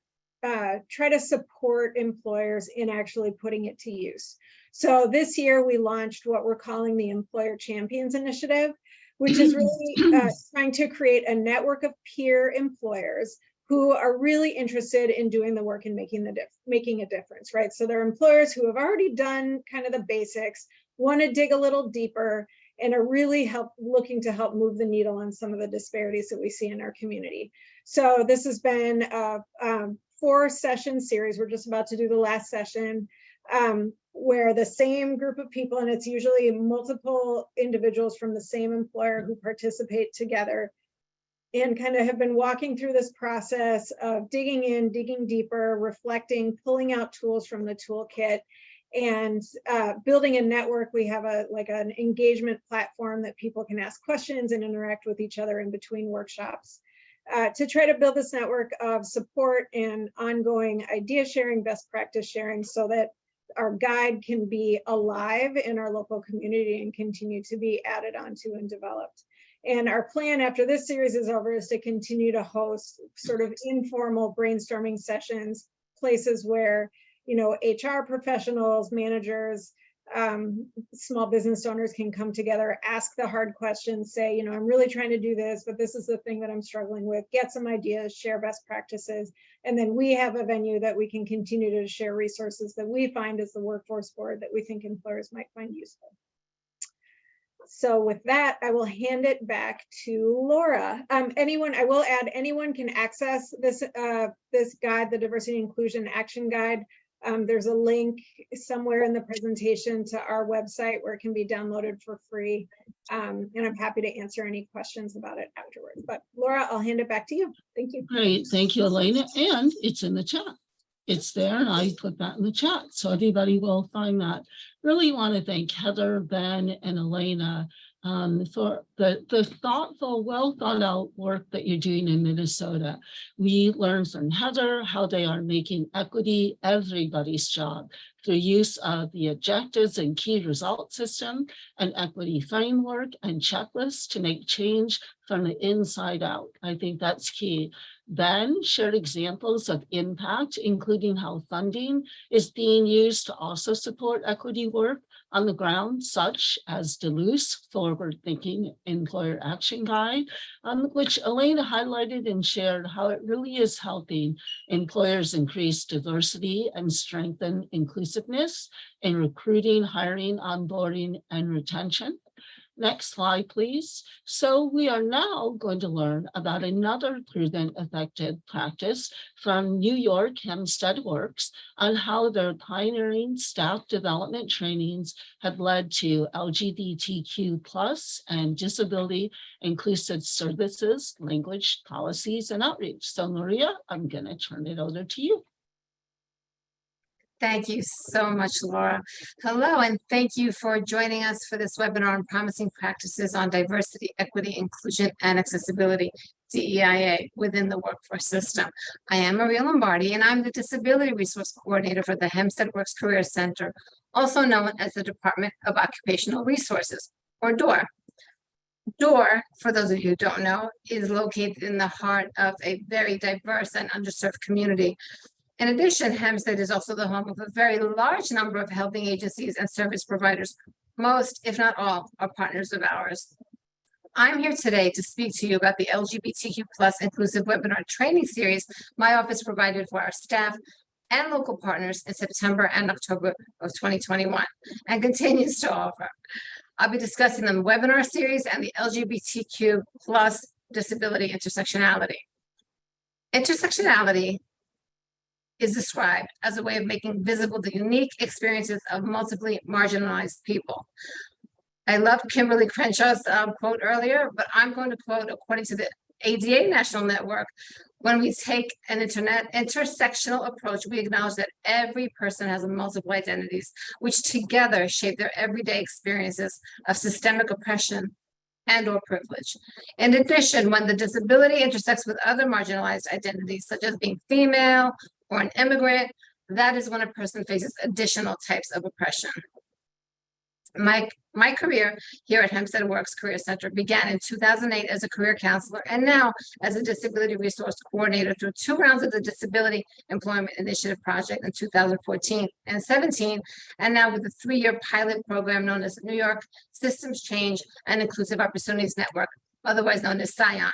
try to support employers in actually putting it to use. So this year we launched what we're calling the Employer Champions Initiative, which is really trying to create a network of peer employers who are really interested in doing the work and making a difference, right? So they're employers who have already done kind of the basics, want to dig a little deeper, and are really looking to help move the needle on some of the disparities that we see in our community. So this has been a 4-session series. We're just about to do the last session, where the same group of people, and it's usually multiple individuals from the same employer who participate together, and kind of have been walking through this process of digging in, digging deeper, reflecting, pulling out tools from the toolkit, and building a network. We have an engagement platform that people can ask questions and interact with each other in between workshops to try to build this network of support and ongoing idea sharing, best practice sharing, so that our guide can be alive in our local community and continue to be added onto and developed. And our plan after this series is over is to continue to host sort of informal brainstorming sessions, places where, you know, HR professionals, managers, small business owners can come together, ask the hard questions, say, you know, I'm really trying to do this, but this is the thing that I'm struggling with, get some ideas, share best practices. And then we have a venue that we can continue to share resources that we find as the workforce board that we think employers might find useful. So with that, I will hand it back to Laura. I will add, anyone can access this, this guide, the Diversity and Inclusion Action Guide. There's a link somewhere in the presentation to our website where it can be downloaded for free. And I'm happy to answer any questions about it afterwards. But Laura, I'll hand it back to you. Thank you. Great, thank you, Elena. And it's in the chat. It's there, and I put that in the chat, so everybody will find that. Really want to thank Heather, Ben, and Elena for the thoughtful, well thought out work that you're doing in Minnesota. We learned from Heather how they are making equity everybody's job through use of the objectives and key result system, an equity framework and checklists to make change from the inside out. I think that's key. Ben shared examples of impact, including how funding is being used to also support equity work on the ground, such as Duluth's forward-thinking employer action guide, which Elena highlighted and shared how it really is helping employers increase diversity and strengthen inclusiveness in recruiting, hiring, onboarding, and retention. Next slide, please. So we are now going to learn about another proven effective practice from New York Hempstead Works on how their pioneering staff development trainings have led to LGBTQ+ and disability inclusive services, language, policies, and outreach. So Maria, I'm going to turn it over to you. Thank you so much, Laura. Hello, and thank you for joining us for this webinar on promising practices on diversity, equity, inclusion, and accessibility, DEIA, within the workforce system. I am Maria Lombardi, and I'm the Disability Resource Coordinator for the Hempstead Works Career Center, also known as the Department of Occupational Resources, or DOR. DOR, for those of you who don't know, is located in the heart of a very diverse and underserved community. In addition, Hempstead is also the home of a very large number of helping agencies and service providers. Most, if not all, are partners of ours. I'm here today to speak to you about the LGBTQ+ inclusive webinar training series my office provided for our staff and local partners in September and October of 2021 and continues to offer. I'll be discussing the webinar series and the LGBTQ+ disability intersectionality. Intersectionality is described as a way of making visible the unique experiences of multiply marginalized people. I loved Kimberly Crenshaw's quote earlier, but I'm going to quote, according to the ADA National Network, when we take an intersectional approach, we acknowledge that every person has multiple identities, which together shape their everyday experiences of systemic oppression and or privilege. In addition, when the disability intersects with other marginalized identities, such as being female or an immigrant, that is when a person faces additional types of oppression. My career here at Hempstead Works Career Center began in 2008 as a career counselor and now as a disability resource coordinator through 2 rounds of the Disability Employment Initiative Project in 2014 and 17, and now with the 3-year pilot program known as New York Systems Change and Inclusive Opportunities Network, otherwise known as SION.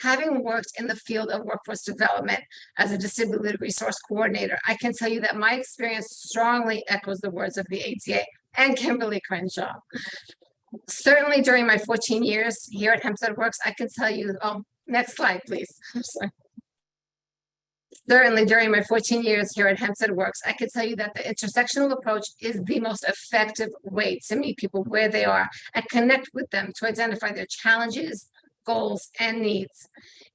Having worked in the field of workforce development as a disability resource coordinator, I can tell you that my experience strongly echoes the words of the ADA and Kimberly Crenshaw. Certainly during my 14 years here at Hempstead Works, I can tell you, next slide, please. I'm sorry. Certainly during my 14 years here at Hempstead Works, I can tell you that the intersectional approach is the most effective way to meet people where they are and connect with them to identify their challenges, goals, and needs.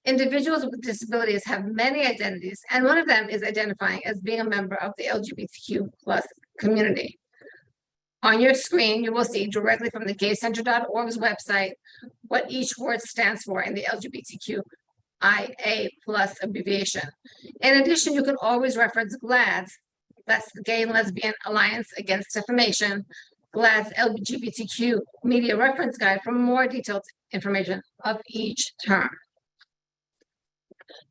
Individuals with disabilities have many identities, and one of them is identifying as being a member of the LGBTQ+ community. On your screen, you will see directly from the gaycenter.org's website what each word stands for in the LGBTQIA+ abbreviation. In addition, you can always reference GLAADS, that's the Gay and Lesbian Alliance Against Defamation, GLAAD's LGBTQ Media Reference Guide for more detailed information of each term.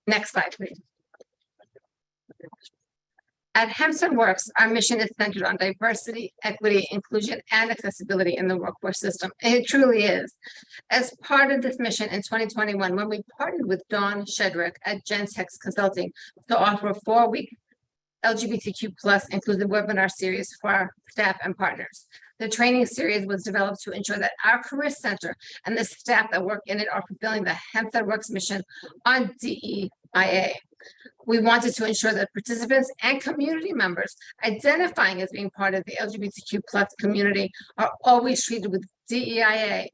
Next slide, please. At Hempstead Works, our mission is centered on diversity, equity, inclusion, and accessibility in the workforce system. And it truly is. As part of this mission in 2021, when we partnered with Dawn Shedrick at Gentex Consulting to offer a 4-week LGBTQ+ inclusive webinar series for our staff and partners. The training series was developed to ensure that our career center and the staff that work in it are fulfilling the Hempstead Works mission on DEIA. We wanted to ensure that participants and community members identifying as being part of the LGBTQ+ community are always treated with DEIA,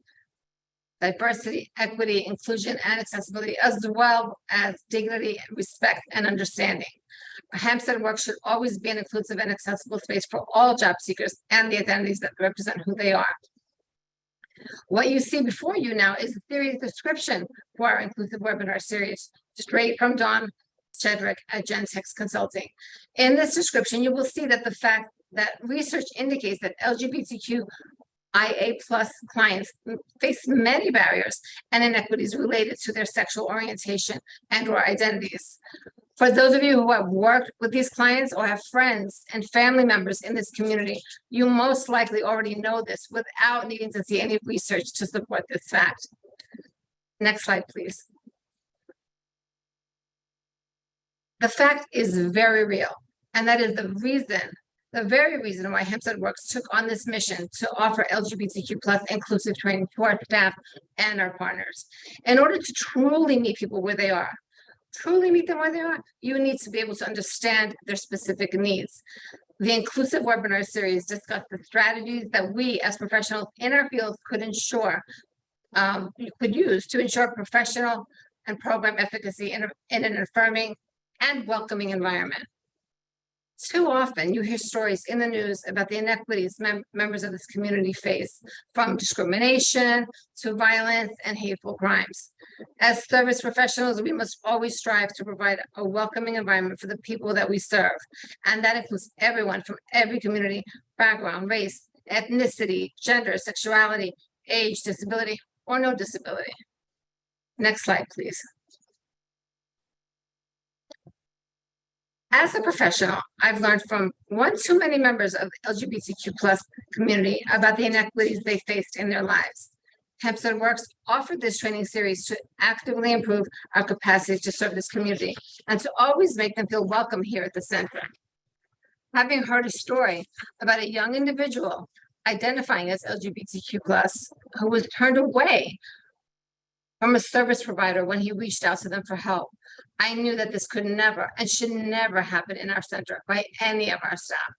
diversity, equity, inclusion, and accessibility, as well as dignity, respect, and understanding. Hempstead Works should always be an inclusive and accessible space for all job seekers and the identities that represent who they are. What you see before you now is a series description for our inclusive webinar series, straight from Dawn Shedrick at Gentex Consulting. In this description, you will see that the fact that research indicates that LGBTQIA+ clients face many barriers and inequities related to their sexual orientation and/or identities. For those of you who have worked with these clients or have friends and family members in this community, you most likely already know this without needing to see any research to support this fact. Next slide, please. The fact is very real, and that is the very reason why Hempstead Works took on this mission to offer LGBTQ+ inclusive training to our staff and our partners. In order to truly meet people where they are, you need to be able to understand their specific needs. The inclusive webinar series discussed the strategies that we as professionals in our fields could use to ensure professional and program efficacy in an affirming and welcoming environment. Too often you hear stories in the news about the inequities members of this community face, from discrimination to violence and hateful crimes. As service professionals, we must always strive to provide a welcoming environment for the people that we serve. And that includes everyone from every community, background, race, ethnicity, gender, sexuality, age, disability, or no disability. Next slide, please. As a professional, I've learned from one too many members of the LGBTQ+ community about the inequities they faced in their lives. Hempstead Works offered this training series to actively improve our capacity to serve this community and to always make them feel welcome here at the center. Having heard a story about a young individual identifying as LGBTQ+, who was turned away from a service provider when he reached out to them for help, I knew that this could never and should never happen in our center by any of our staff.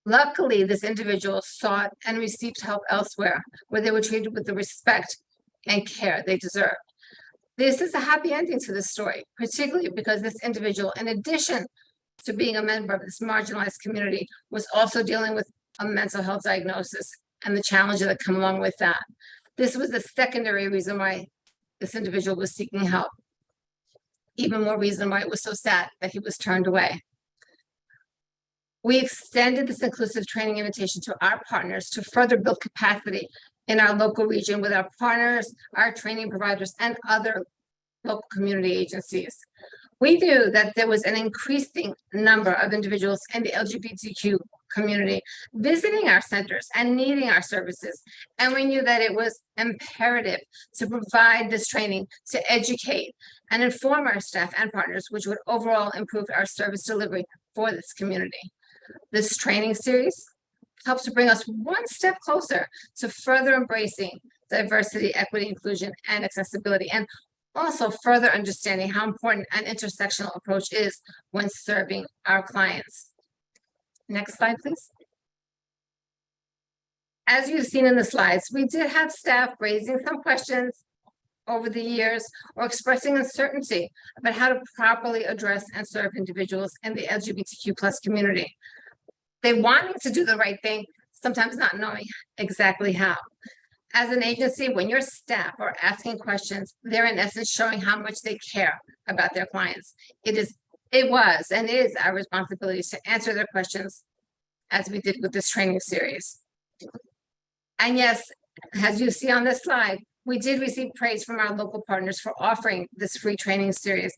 Luckily, this individual sought and received help elsewhere, where they were treated with the respect and care they deserved. This is a happy ending to this story, particularly because this individual, in addition to being a member of this marginalized community, was also dealing with a mental health diagnosis and the challenges that come along with that. This was the secondary reason why this individual was seeking help. Even more reason why it was so sad that he was turned away. We extended this inclusive training invitation to our partners to further build capacity in our local region with our partners, our training providers, and other local community agencies. We knew that there was an increasing number of individuals in the LGBTQ community visiting our centers and needing our services. And we knew that it was imperative to provide this training to educate and inform our staff and partners, which would overall improve our service delivery for this community. This training series helps to bring us one step closer to further embracing diversity, equity, inclusion, and accessibility, and also further understanding how important an intersectional approach is when serving our clients. Next slide, please. As you've seen in the slides, we did have staff raising some questions over the years or expressing uncertainty about how to properly address and serve individuals in the LGBTQ+ community. They wanted to do the right thing, sometimes not knowing exactly how. As an agency, when your staff are asking questions, they're in essence showing how much they care about their clients. It was and is our responsibility to answer their questions, as we did with this training series. And yes, as you see on this slide, we did receive praise from our local partners for offering this free training series.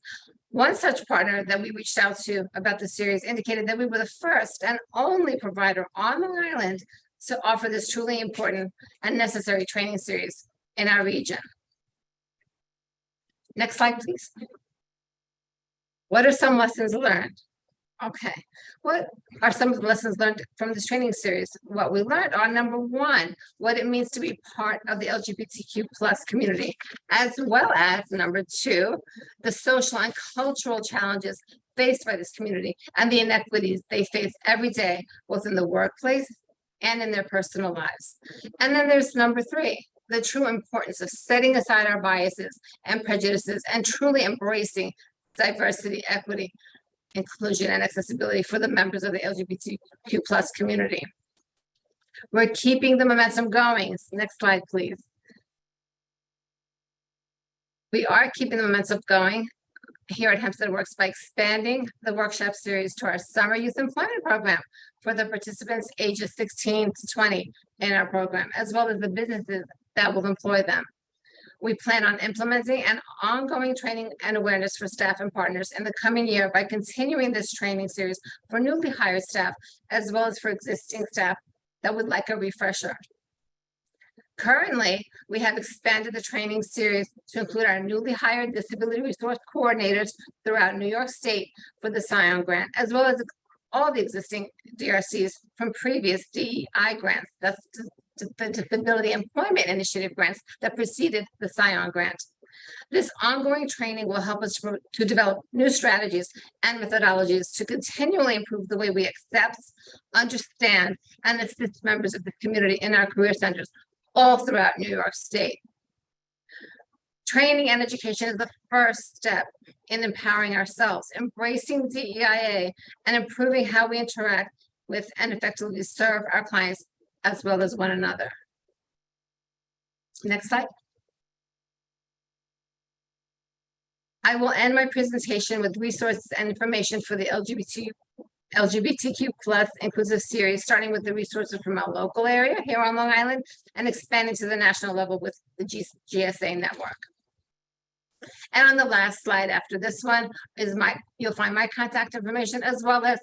One such partner that we reached out to about the series indicated that we were the first and only provider on Long Island to offer this truly important and necessary training series in our region. Next slide, please. What are some lessons learned? Okay, what are some of the lessons learned from this training series? What we learned are, number one, what it means to be part of the LGBTQ+ community, as well as number two, the social and cultural challenges faced by this community and the inequities they face every day, both in the workplace and in their personal lives. And then there's number three, the true importance of setting aside our biases and prejudices and truly embracing diversity, equity, inclusion, and accessibility for the members of the LGBTQ+ community. We're keeping the momentum going. Next slide, please. We are keeping the momentum going here at Hempstead Works by expanding the workshop series to our summer youth employment program for the participants ages 16 to 20 in our program, as well as the businesses that will employ them. We plan on implementing an ongoing training and awareness for staff and partners in the coming year by continuing this training series for newly hired staff, as well as for existing staff that would like a refresher. Currently, we have expanded the training series to include our newly hired disability resource coordinators throughout New York State for the Scion grant, as well as all the existing DRCs from previous DEI grants. That's the Disability Employment Initiative grants that preceded the Scion grant. This ongoing training will help us to develop new strategies and methodologies to continually improve the way we accept, understand, and assist members of the community in our career centers all throughout New York State. Training and education is the first step in empowering ourselves, embracing DEIA, and improving how we interact with and effectively serve our clients as well as one another. Next slide. I will end my presentation with resources and information for the LGBTQ plus inclusive series, starting with the resources from our local area here on Long Island and expanding to the national level with the GSA network. And on the last slide after this one is you'll find my contact information as well as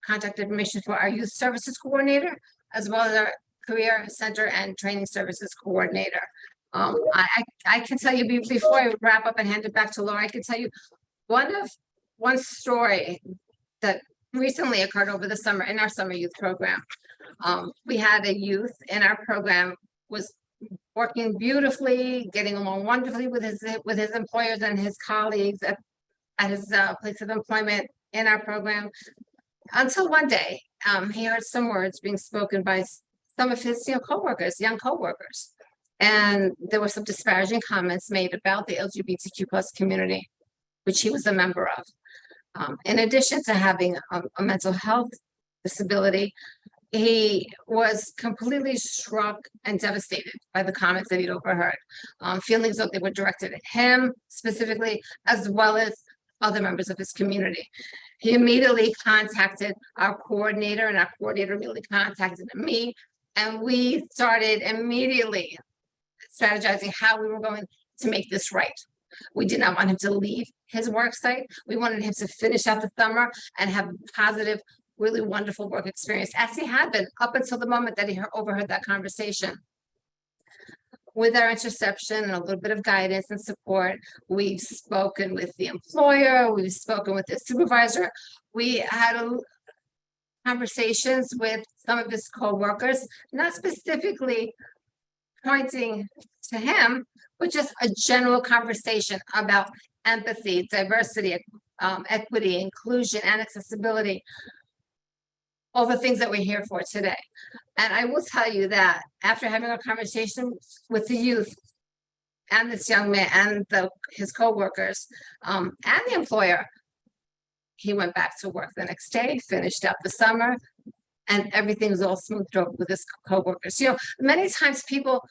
contact information for our youth services coordinator, as well as our career center and training services coordinator. I can tell you before I wrap up and hand it back to Laura, I can tell you one story that recently occurred over the summer in our summer youth program. We had a youth in our program was working beautifully, getting along wonderfully with his employers and his colleagues at his place of employment in our program. Until one day, he heard some words being spoken by some of his co-workers, young co-workers. And there were some disparaging comments made about the LGBTQ plus community, which he was a member of. In addition to having a mental health disability, he was completely struck and devastated by the comments that he'd overheard, feelings that they were directed at him specifically, as well as other members of his community. He immediately contacted our coordinator, and our coordinator immediately contacted me, and we started immediately strategizing how we were going to make this right. We did not want him to leave his work site. We wanted him to finish out the summer and have a positive, really wonderful work experience, as he had been up until the moment that he overheard that conversation. With our interception and a little bit of guidance and support, we've spoken with the employer, we've spoken with the supervisor. We had conversations with some of his co-workers, not specifically pointing to him, but just a general conversation about empathy, diversity, equity, inclusion, and accessibility. All the things that we're here for today. And I will tell you that after having a conversation with the youth and this young man and his co-workers and the employer, he went back to work the next day, finished up the summer, and everything was all smoothed over with his co-workers. You know, many times people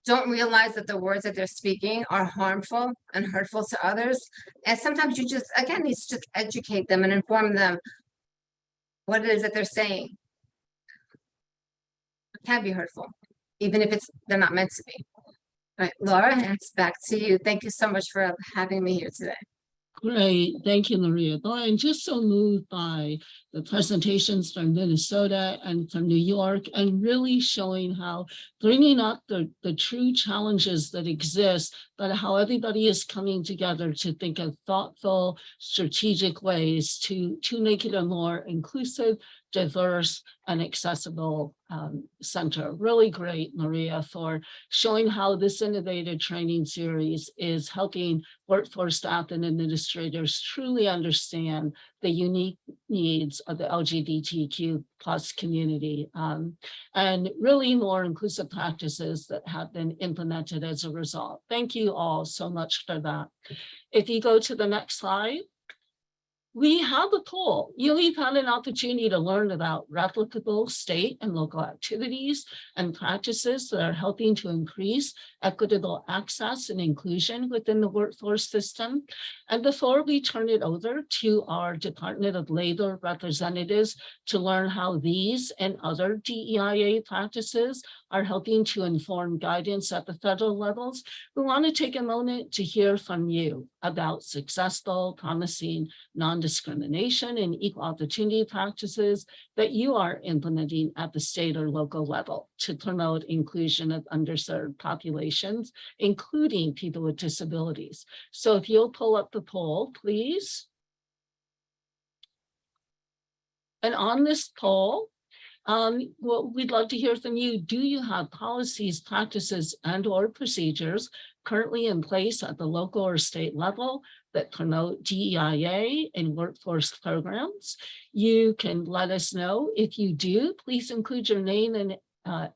don't realize that the words that they're speaking are harmful and hurtful to others. And sometimes you just, again, need to educate them and inform them what it is that they're saying. It can be hurtful, even if they're not meant to be. All right, Laura, it's back to you. Thank you so much for having me here today. Great. Thank you, Maria. I'm just so moved by the presentations from Minnesota and from New York, and really showing how bringing up the true challenges that exist, but how everybody is coming together to think of thoughtful, strategic ways to make it a more inclusive, diverse, and accessible center. Really great, Maria, for showing how this innovative training series is helping workforce staff and administrators truly understand the unique needs of the LGBTQ plus community, and really more inclusive practices that have been implemented as a result. Thank you all so much for that. If you go to the next slide. We have a poll. You've had an opportunity to learn about replicable state and local activities and practices that are helping to increase equitable access and inclusion within the workforce system. And before we turn it over to our Department of Labor representatives to learn how these and other DEIA practices are helping to inform guidance at the federal levels, we want to take a moment to hear from you about successful, promising, non-discrimination and equal opportunity practices that you are implementing at the state or local level to promote inclusion of underserved populations, including people with disabilities. So if you'll pull up the poll, please. And on this poll, well, we'd love to hear from you. Do you have policies, practices, and/or procedures currently in place at the local or state level that promote DEIA and workforce programs? You can let us know. If you do, please include your name and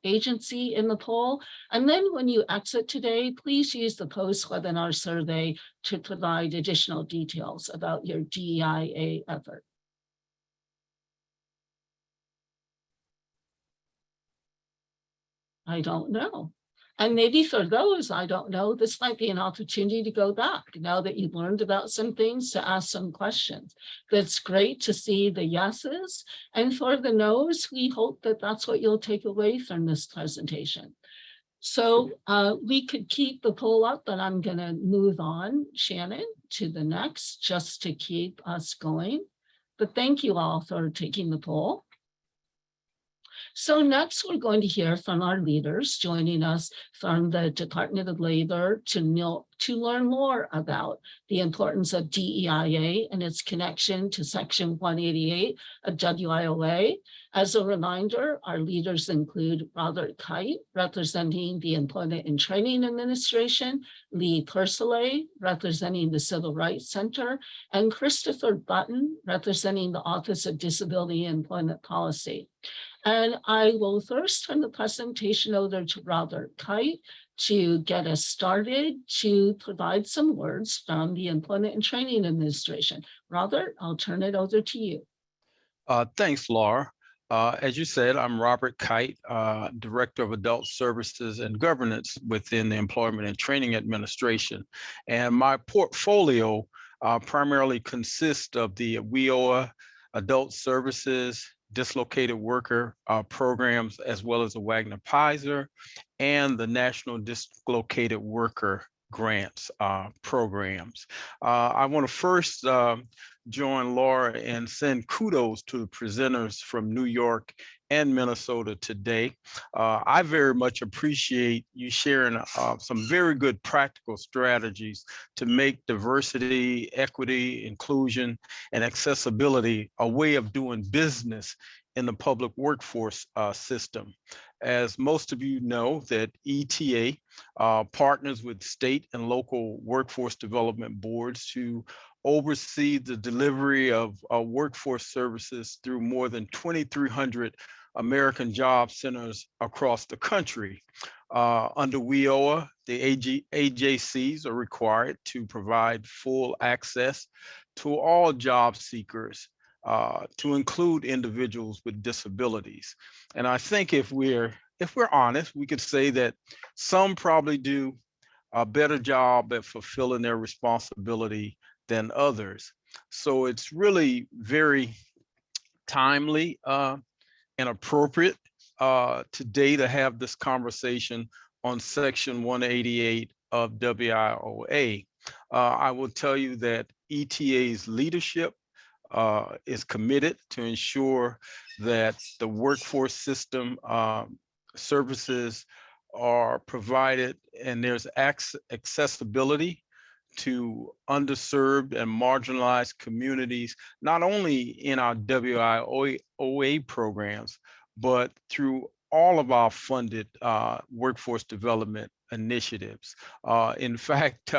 agency in the poll. And then when you exit today, please use the post-webinar survey to provide additional details about your DEIA effort. I don't know. And maybe for those, I don't know, this might be an opportunity to go back now that you've learned about some things, to ask some questions. That's great to see the yeses. And for the no's, we hope that that's what you'll take away from this presentation. So we could keep the poll up, but I'm going to move on, Shannon, to the next, just to keep us going. But thank you all for taking the poll. So next, we're going to hear from our leaders joining us from the Department of Labor to learn more about the importance of DEIA and its connection to Section 188 of WIOA. As a reminder, our leaders include Robert Kite, representing the Employment and Training Administration, Lee Persolay, representing the Civil Rights Center, and Christopher Button, representing the Office of Disability and Employment Policy. And I will first turn the presentation over to Robert Kite to get us started, to provide some words from the Employment and Training Administration. Robert, I'll turn it over to you. Thanks, Laura. As you said, I'm Robert Kite, Director of Adult Services and Governance within the Employment and Training Administration. And my portfolio primarily consists of the WIOA Adult Services, Dislocated Worker programs, as well as the Wagner-Pfizer and the National Dislocated Worker Grants programs. I want to first join Laura and send kudos to the presenters from New York and Minnesota today. I very much appreciate you sharing some very good practical strategies to make diversity, equity, inclusion, and accessibility a way of doing business in the public workforce system. As most of you know, that ETA partners with state and local workforce development boards to oversee the delivery of workforce services through more than 2,300 American job centers across the country. Under WIOA, the AJCs are required to provide full access to all job seekers, to include individuals with disabilities. And I think if we're honest, we could say that some probably do a better job at fulfilling their responsibility than others. So it's really very timely and appropriate today to have this conversation on Section 188 of WIOA. I will tell you that ETA's leadership is committed to ensure that the workforce system services are provided and there's accessibility to underserved and marginalized communities, not only in our WIOA programs, but through all of our funded workforce development initiatives. In fact,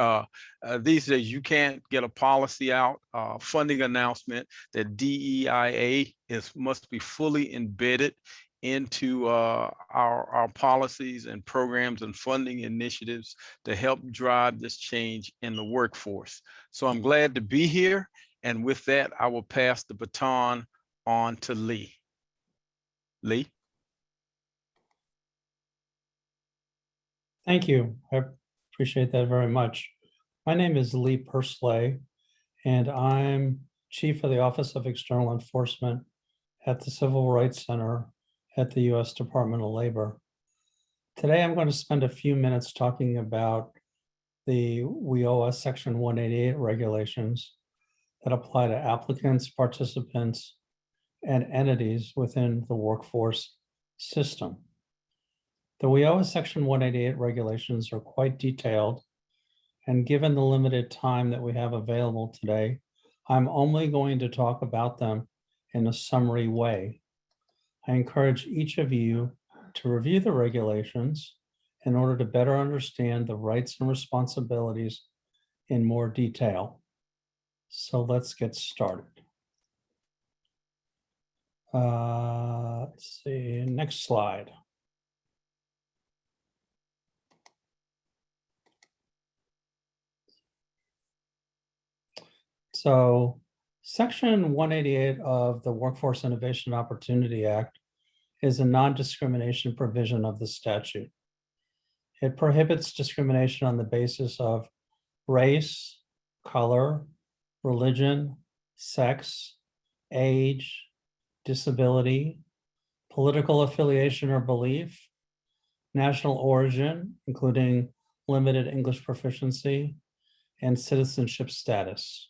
these days you can't get a policy out, funding announcement that DEIA must be fully embedded into our policies and programs and funding initiatives to help drive this change in the workforce. So I'm glad to be here. And with that, I will pass the baton on to Lee. Lee? Thank you. I appreciate that very much. My name is Lee Persolay, and I'm Chief of the Office of External Enforcement at the Civil Rights Center at the U.S. Department of Labor. Today, I'm going to spend a few minutes talking about the WIOA Section 188 regulations that apply to applicants, participants, and entities within the workforce system. The WIOA Section 188 regulations are quite detailed, and given the limited time that we have available today, I'm only going to talk about them in a summary way. I encourage each of you to review the regulations in order to better understand the rights and responsibilities in more detail. So let's get started. Let's see, next slide. So Section 188 of the Workforce Innovation and Opportunity Act is a non-discrimination provision of the statute. It prohibits discrimination on the basis of race, color, religion, sex, age, disability, political affiliation or belief, national origin, including limited English proficiency, and citizenship status.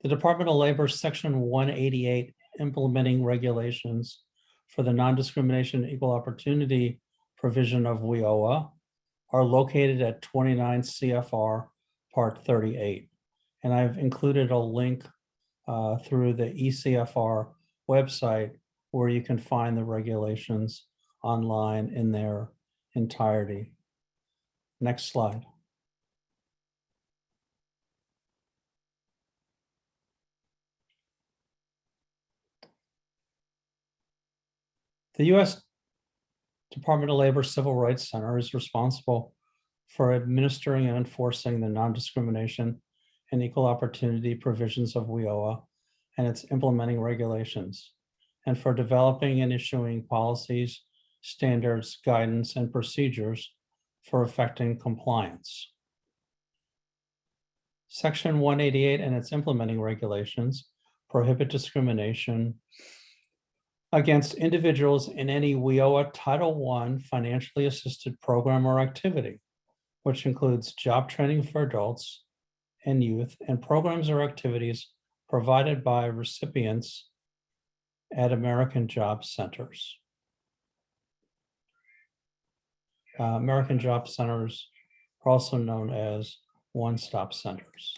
The Department of Labor's Section 188 implementing regulations for the non-discrimination and equal opportunity provision of WIOA are located at 29 CFR Part 38. And I've included a link through the ECFR website where you can find the regulations online in their entirety. Next slide. The U.S. Department of Labor Civil Rights Center is responsible for administering and enforcing the non-discrimination and equal opportunity provisions of WIOA and its implementing regulations, and for developing and issuing policies, standards, guidance, and procedures for effecting compliance. Section 188 and its implementing regulations prohibit discrimination against individuals in any WIOA Title I financially assisted program or activity, which includes job training for adults and youth and programs or activities provided by recipients at American Job Centers. American Job Centers are also known as one-stop centers.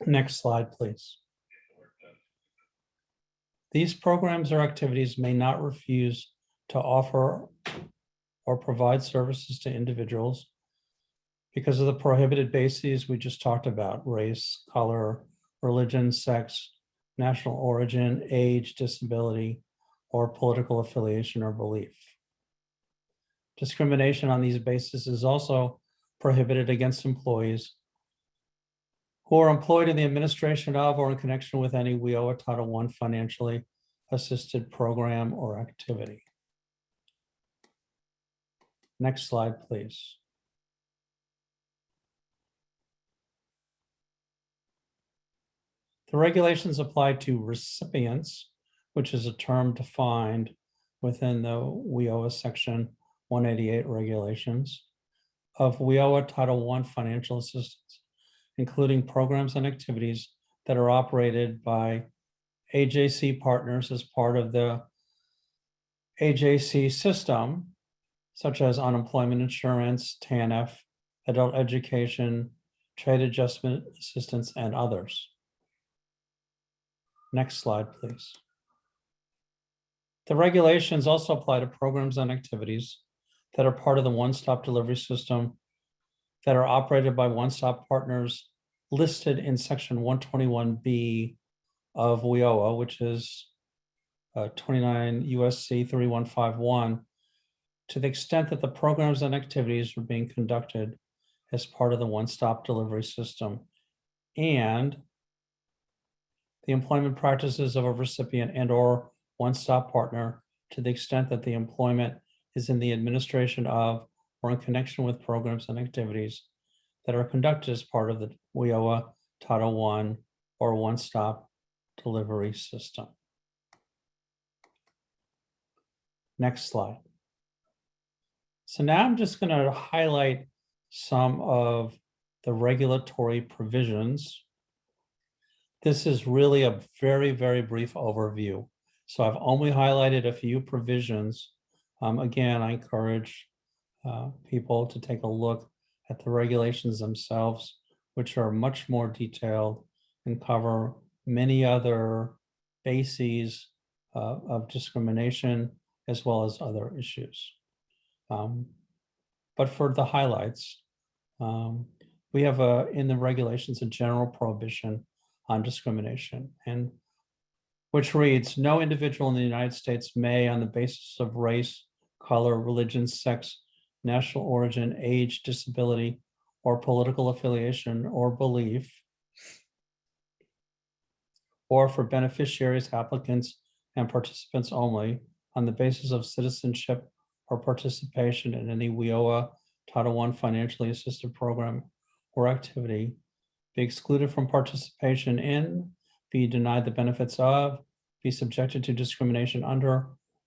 Next slide, please. These programs or activities may not refuse to offer or provide services to individuals because of the prohibited bases we just talked about: race, color, religion, sex, national origin, age, disability, or political affiliation or belief. Discrimination on these bases is also prohibited against employees who are employed in the administration of or in connection with any WIOA Title I financially assisted program or activity. Next slide, please. The regulations apply to recipients, which is a term defined within the WIOA Section 188 regulations, of WIOA Title I financial assistance, including programs and activities that are operated by AJC partners as part of the AJC system, such as unemployment insurance, TANF, adult education, trade adjustment assistance, and others. Next slide, please. The regulations also apply to programs and activities that are part of the one-stop delivery system that are operated by one-stop partners listed in Section 121B of WIOA, which is 29 USC 3151, to the extent that the programs and activities are being conducted as part of the one-stop delivery system, and the employment practices of a recipient and or one-stop partner to the extent that the employment is in the administration of or in connection with programs and activities that are conducted as part of the WIOA Title I or one-stop delivery system. Next slide. So now I'm just going to highlight some of the regulatory provisions. This is really a very, very brief overview. So I've only highlighted a few provisions. Again, I encourage people to take a look at the regulations themselves, which are much more detailed and cover many other bases of discrimination as well as other issues. But for the highlights, we have in the regulations a general prohibition on discrimination, and which reads, no individual in the United States may, on the basis of race, color, religion, sex, national origin, age, disability, or political affiliation or belief, or for beneficiaries, applicants, and participants only on the basis of citizenship or participation in any WIOA Title I financially assisted program or activity, be excluded from participation in, be denied the benefits of, be subjected to discrimination under,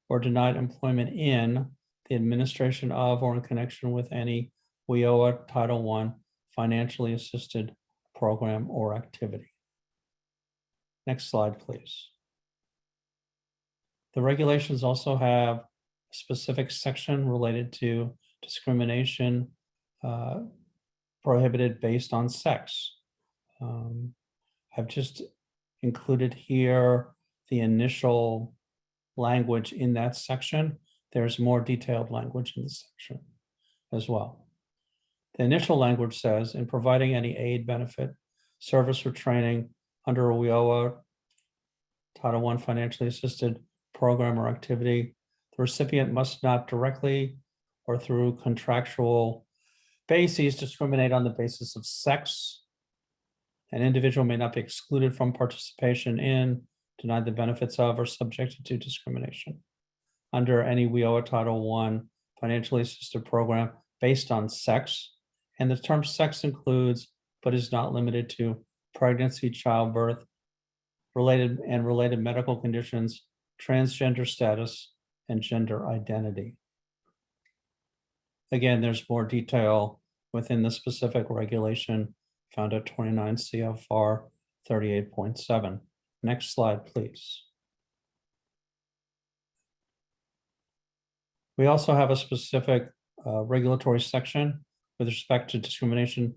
or denied employment in the administration of or in connection with any WIOA Title I financially assisted program or activity. Next slide, please. The regulations also have a specific section related to discrimination prohibited based on sex. I've just included here the initial language in that section. There's more detailed language in this section as well. The initial language says, in providing any aid, benefit, service, or training under a WIOA Title I financially assisted program or activity, the recipient must not directly or through contractual bases discriminate on the basis of sex. An individual may not be excluded from participation in, denied the benefits of, or subjected to discrimination under any WIOA Title I financially assisted program based on sex. And the term sex includes, but is not limited to, pregnancy, childbirth, related medical conditions, transgender status, and gender identity. Again, there's more detail within the specific regulation found at 29 CFR 38.7. Next slide, please. We also have a specific regulatory section with respect to discrimination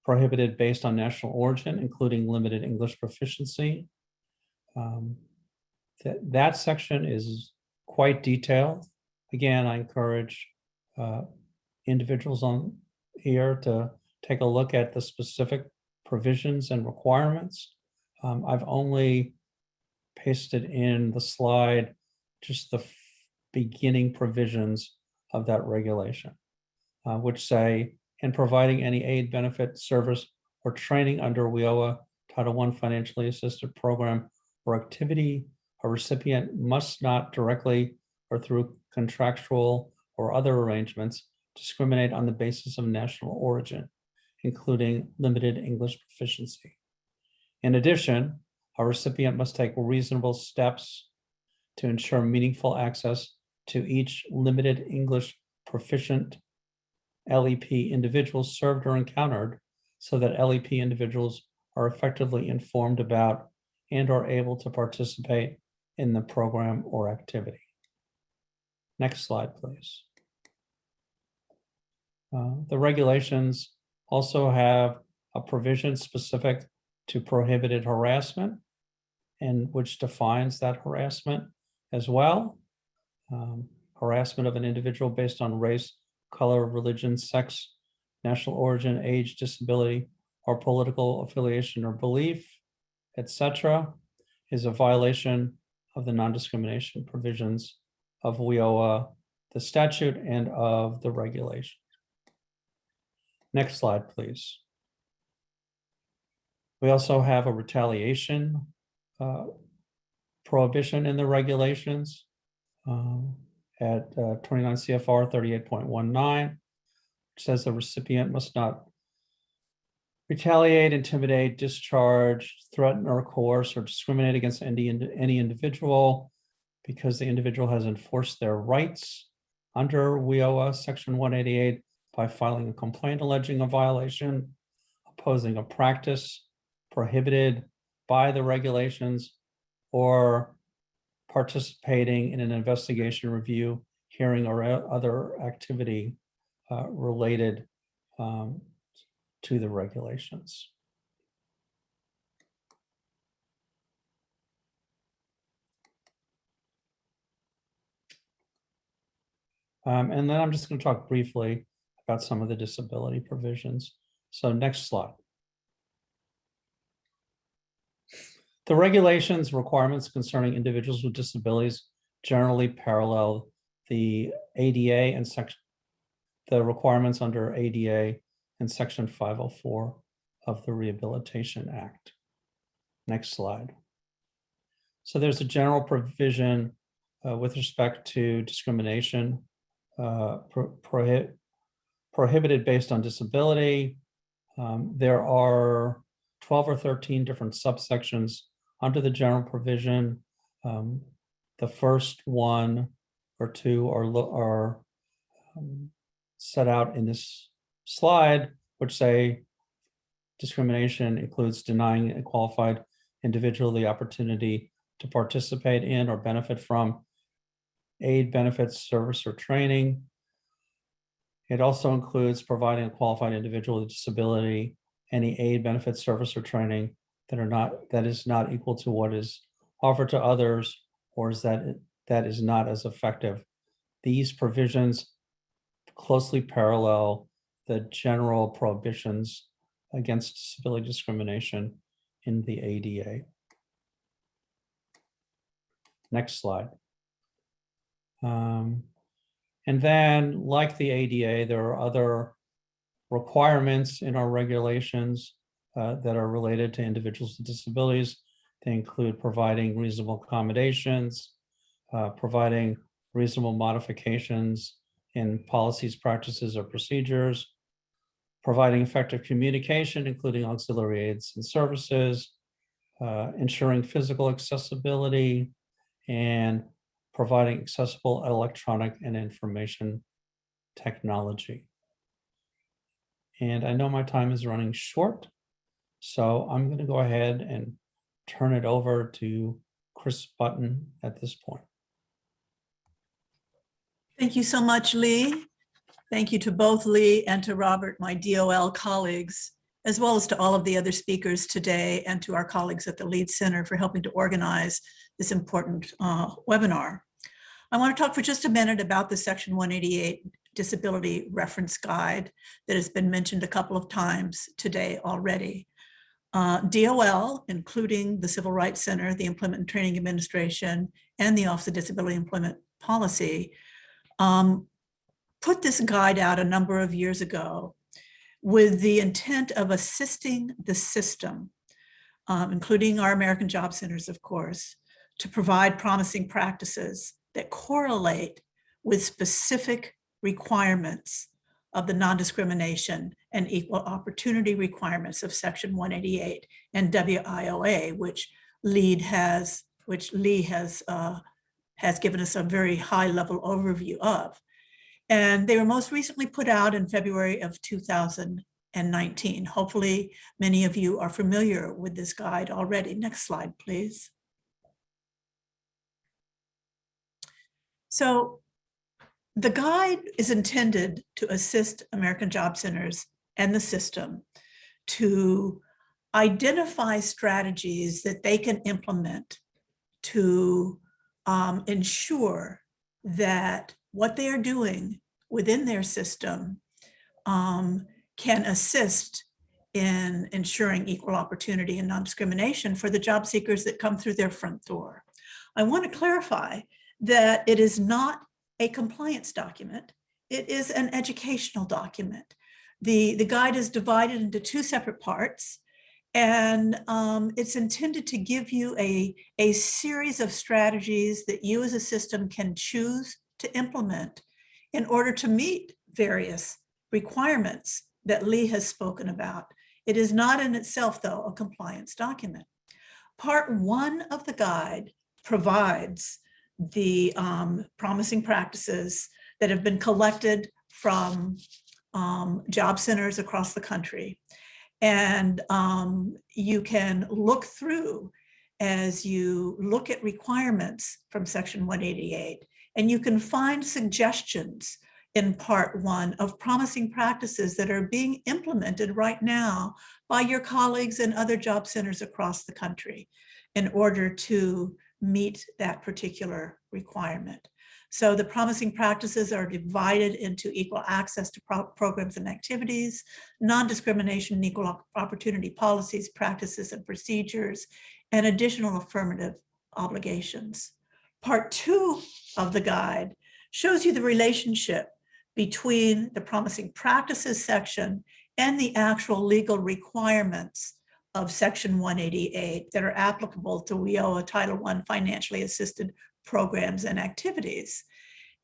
prohibited based on national origin, including limited English proficiency. That section is quite detailed. Again, I encourage individuals on here to take a look at the specific provisions and requirements. I've only pasted in the slide just the beginning provisions of that regulation, which say, in providing any aid, benefit, service, or training under WIOA Title I financially assisted program or activity, a recipient must not directly or through contractual or other arrangements discriminate on the basis of national origin, including limited English proficiency. In addition, a recipient must take reasonable steps to ensure meaningful access to each limited English proficient LEP individuals served or encountered, so that LEP individuals are effectively informed about and are able to participate in the program or activity. Next slide, please. The regulations also have a provision specific to prohibited harassment, and which defines that harassment as well. Harassment of an individual based on race, color, religion, sex, national origin, age, disability, or political affiliation or belief, etc., is a violation of the non-discrimination provisions of WIOA, the statute, and of the regulation. Next slide, please. We also have a retaliation prohibition in the regulations at 29 CFR 38.19, which says the recipient must not retaliate, intimidate, discharge, threaten, or coerce, or discriminate against any individual because the individual has enforced their rights under WIOA Section 188 by filing a complaint alleging a violation, opposing a practice prohibited by the regulations, or participating in an investigation, review, hearing, or other activity related to the regulations. And then I'm just going to talk briefly about some of the disability provisions. So next slide. The regulations requirements concerning individuals with disabilities generally parallel the ADA and the requirements under ADA and Section 504 of the Rehabilitation Act. Next slide. So there's a general provision with respect to discrimination prohibited based on disability. There are 12 or 13 different subsections under the general provision. The first one or two are set out in this slide, which say discrimination includes denying a qualified individual the opportunity to participate in or benefit from aid, benefits, service, or training. It also includes providing a qualified individual with a disability any aid, benefits, service, or training that is not equal to what is offered to others, or that is not as effective. These provisions closely parallel the general prohibitions against disability discrimination in the ADA. Next slide. And then, like the ADA, there are other requirements in our regulations that are related to individuals with disabilities. They include providing reasonable accommodations, providing reasonable modifications in policies, practices, or procedures, providing effective communication, including auxiliary aids and services, ensuring physical accessibility, and providing accessible electronic and information technology. And I know my time is running short, so I'm going to go ahead and turn it over to Chris Button at this point. Thank you so much, Lee. Thank you to both Lee and to Robert, my DOL colleagues, as well as to all of the other speakers today and to our colleagues at the Lead Center for helping to organize this important webinar. I want to talk for just a minute about the Section 188 Disability Reference Guide that has been mentioned a couple of times today already. DOL, including the Civil Rights Center, the Employment and Training Administration, and the Office of Disability Employment Policy, put this guide out a number of years ago with the intent of assisting the system, including our American Job Centers, of course, to provide promising practices that correlate with specific requirements of the non-discrimination and equal opportunity requirements of Section 188 and WIOA, which Lee has given us a very high-level overview of. And they were most recently put out in February of 2019. Hopefully, many of you are familiar with this guide already. Next slide, please. So the guide is intended to assist American Job Centers and the system to identify strategies that they can implement to ensure that what they are doing within their system can assist in ensuring equal opportunity and non-discrimination for the job seekers that come through their front door. I want to clarify that it is not a compliance document. It is an educational document. The guide is divided into two separate parts, and it's intended to give you a series of strategies that you as a system can choose to implement in order to meet various requirements that Lee has spoken about. It is not in itself, though, a compliance document. Part 1 of the guide provides the promising practices that have been collected from job centers across the country. And you can look through as you look at requirements from Section 188, and you can find suggestions in Part 1 of promising practices that are being implemented right now by your colleagues and other job centers across the country in order to meet that particular requirement. So the promising practices are divided into equal access to programs and activities, non-discrimination and equal opportunity policies, practices, and procedures, and additional affirmative obligations. Part 2 of the guide shows you the relationship between the promising practices section and the actual legal requirements of Section 188 that are applicable to WIOA Title I financially assisted programs and activities.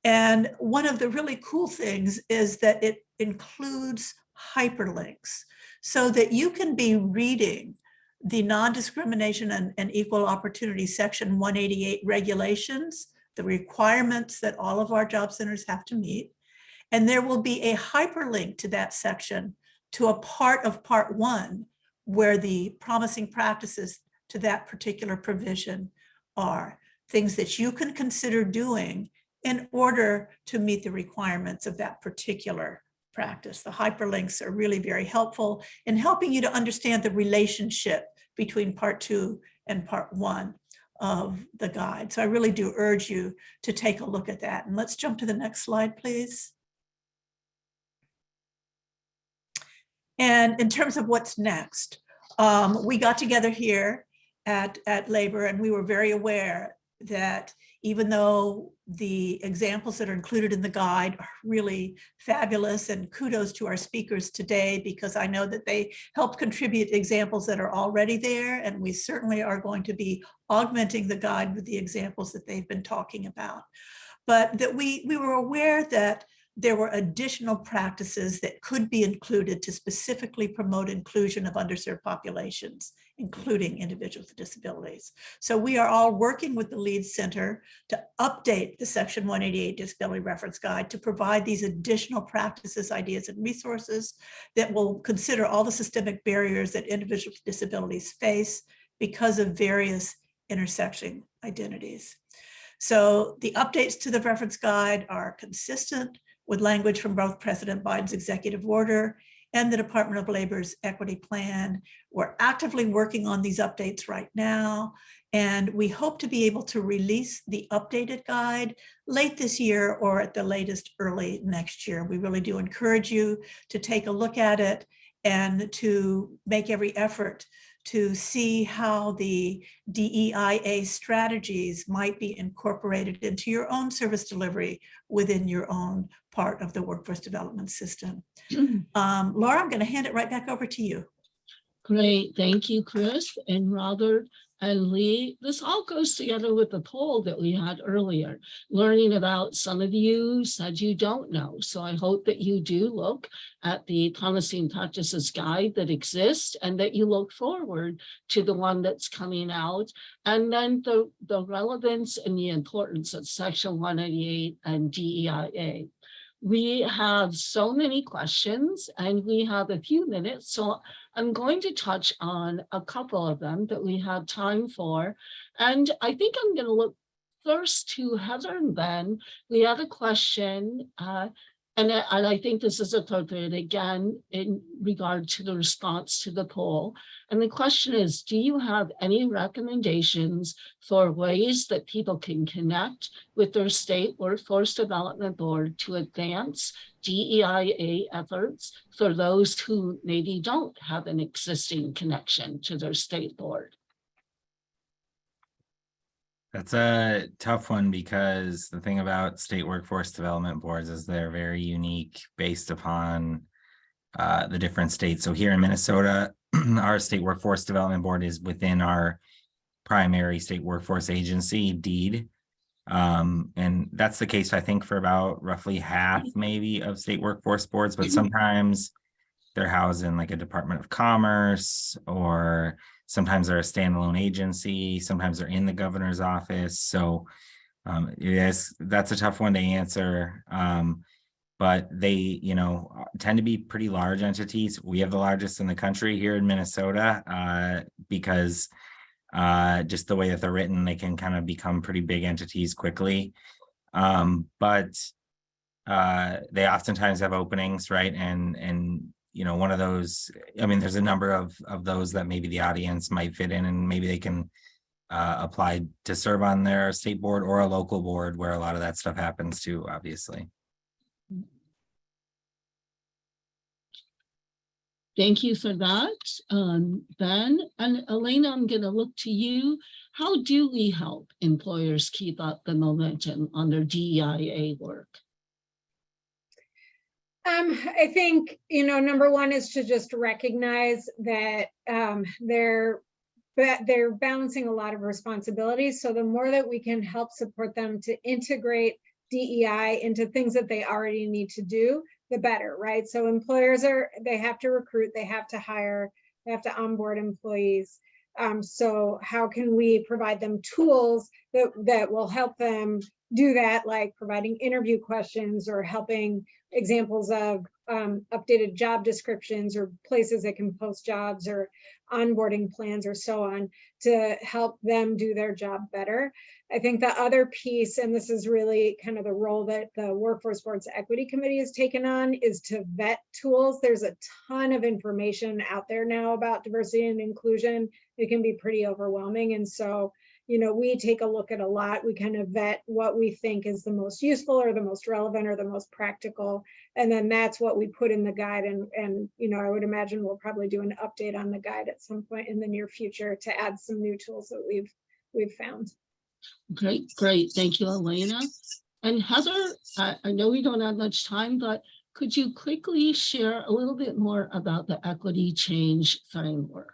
And one of the really cool things is that it includes hyperlinks so that you can be reading the non-discrimination and equal opportunity Section 188 regulations, the requirements that all of our job centers have to meet. And there will be a hyperlink to that section to a part of Part 1 where the promising practices to that particular provision are, things that you can consider doing in order to meet the requirements of that particular practice. The hyperlinks are really very helpful in helping you to understand the relationship between Part 2 and Part 1 of the guide. So I really do urge you to take a look at that. And let's jump to the next slide, please. And in terms of what's next, we got together here at Labor, and we were very aware that even though the examples that are included in the guide are really fabulous, and kudos to our speakers today, because I know that they helped contribute examples that are already there, and we certainly are going to be augmenting the guide with the examples that they've been talking about. But that we were aware that there were additional practices that could be included to specifically promote inclusion of underserved populations, including individuals with disabilities. So we are all working with the LEAD Center to update the Section 188 Disability Reference Guide to provide these additional practices, ideas, and resources that will consider all the systemic barriers that individuals with disabilities face because of various intersecting identities. So the updates to the reference guide are consistent with language from both President Biden's executive order and the Department of Labor's equity plan. We're actively working on these updates right now, and we hope to be able to release the updated guide late this year or at the latest early next year. We really do encourage you to take a look at it and to make every effort to see how the DEIA strategies might be incorporated into your own service delivery within your own part of the workforce development system. Laura, I'm going to hand it right back over to you. Great, thank you, Chris and Robert and Lee. This all goes together with the poll that we had earlier, learning about some of you said you don't know. So I hope that you do look at the Promising Practices Guide that exists and that you look forward to the one that's coming out. And then the relevance and the importance of Section 188 and DEIA. We have so many questions and we have a few minutes, so I'm going to touch on a couple of them that we have time for. And I think I'm going to look first to Heather and Ben. We have a question, and I think this is appropriate again in regard to the response to the poll. And the question is, do you have any recommendations for ways that people can connect with their state workforce development board to advance DEIA efforts for those who maybe don't have an existing connection to their state board? That's a tough one because the thing about state workforce development boards is they're very unique based upon the different states. So here in Minnesota, our state workforce development board is within our primary state workforce agency, DEED. And that's the case, I think, for about roughly half maybe of state workforce boards, but sometimes they're housed in like a Department of Commerce, or sometimes they're a standalone agency, sometimes they're in the governor's office. So yes, that's a tough one to answer. But they, tend to be pretty large entities. We have the largest in the country here in Minnesota because just the way that they're written, they can kind of become pretty big entities quickly. But they oftentimes have openings, right? And one of those, there's a number of those that maybe the audience might fit in, and maybe they can apply to serve on their state board or a local board where a lot of that stuff happens too, obviously. Thank you for that, Ben. And Elena, I'm going to look to you. How do we help employers keep up the momentum on their DEIA work? I think, number one is to just recognize that they're balancing a lot of responsibilities. So the more that we can help support them to integrate DEI into things that they already need to do, the better, right? So employers they have to recruit, they have to hire, they have to onboard employees. So how can we provide them tools that will help them do that, like providing interview questions or helping examples of updated job descriptions or places that can post jobs or onboarding plans or so on to help them do their job better. I think the other piece, and this is really kind of the role that the Workforce Board's Equity Committee has taken on, is to vet tools. There's a ton of information out there now about diversity and inclusion. It can be pretty overwhelming. And so, we take a look at a lot. We kind of vet what we think is the most useful or the most relevant or the most practical. And then that's what we put in the guide. And I would imagine we'll probably do an update on the guide at some point in the near future to add some new tools that we've found. Great. Thank you, Elena. And Heather, I know we don't have much time, but could you quickly share a little bit more about the equity change framework?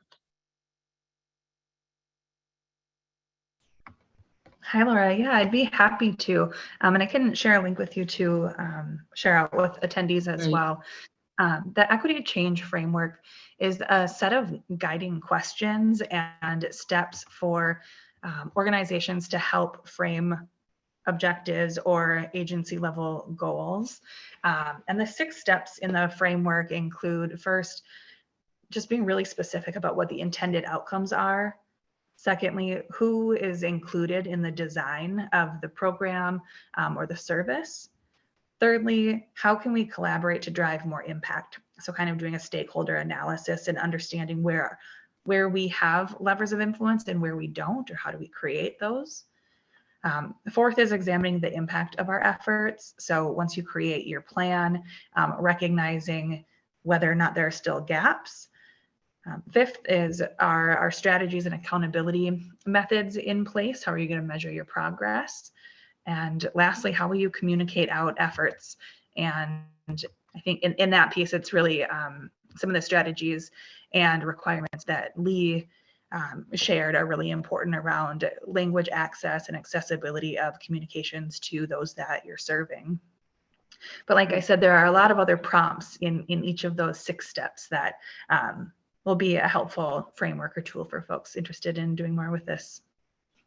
Hi, Laura. Yeah, I'd be happy to. And I can share a link with you to share out with attendees as well. The equity change framework is a set of guiding questions and steps for organizations to help frame objectives or agency level goals. And the 6 steps in the framework include, first, just being really specific about what the intended outcomes are. Secondly, who is included in the design of the program or the service. Thirdly, how can we collaborate to drive more impact? So kind of doing a stakeholder analysis and understanding where we have levers of influence and where we don't, or how do we create those? Fourth is examining the impact of our efforts. So once you create your plan, recognizing whether or not there are still gaps. Fifth is our strategies and accountability methods in place. How are you going to measure your progress? And lastly, how will you communicate out efforts? And I think in that piece, it's really some of the strategies and requirements that Lee shared are really important around language access and accessibility of communications to those that you're serving. But like I said, there are a lot of other prompts in each of those 6 steps that will be a helpful framework or tool for folks interested in doing more with this.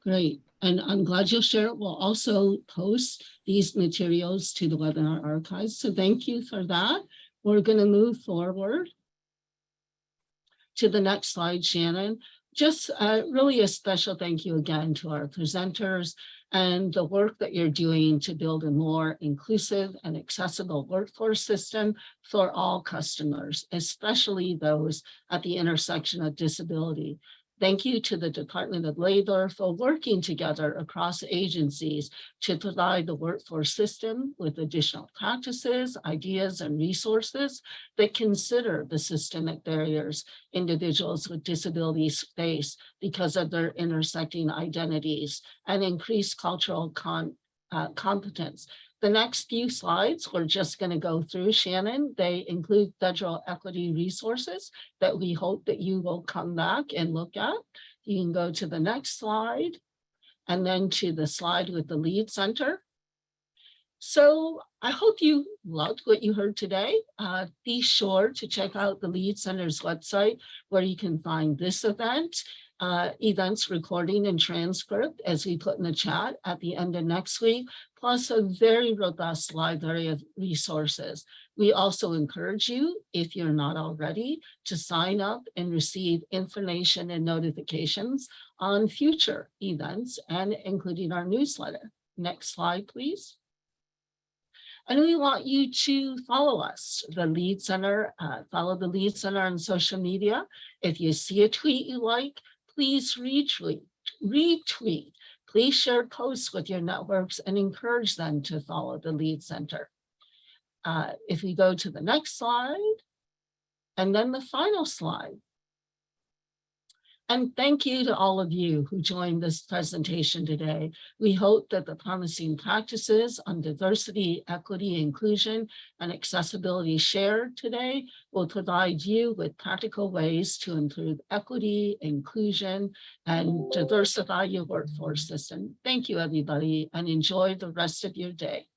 Great. And I'm glad you'll share it. We'll also post these materials to the webinar archives. So thank you for that. We're going to move forward to the next slide, Shannon. Just really a special thank you again to our presenters and the work that you're doing to build a more inclusive and accessible workforce system for all customers, especially those at the intersection of disability. Thank you to the Department of Labor for working together across agencies to provide the workforce system with additional practices, ideas, and resources that consider the systemic barriers individuals with disabilities face because of their intersecting identities and increase cultural competence. The next few slides we're just going to go through, Shannon. They include federal equity resources that we hope that you will come back and look at. You can go to the next slide and then to the slide with the lead center. So I hope you loved what you heard today. Be sure to check out the Lead Center's website where you can find this event, events recording and transcript, as we put in the chat at the end of next week, plus a very robust library of resources. We also encourage you, if you're not already, to sign up and receive information and notifications on future events and including our newsletter. Next slide, please. And we want you to follow us, the Lead Center, follow the Lead Center on social media. If you see a tweet you like, please retweet. Please share posts with your networks and encourage them to follow the Lead Center. If we go to the next slide, and then the final slide. And thank you to all of you who joined this presentation today. We hope that the promising practices on diversity, equity, inclusion, and accessibility shared today will provide you with practical ways to improve equity, inclusion, and diversify your workforce system. Thank you, everybody, and enjoy the rest of your day.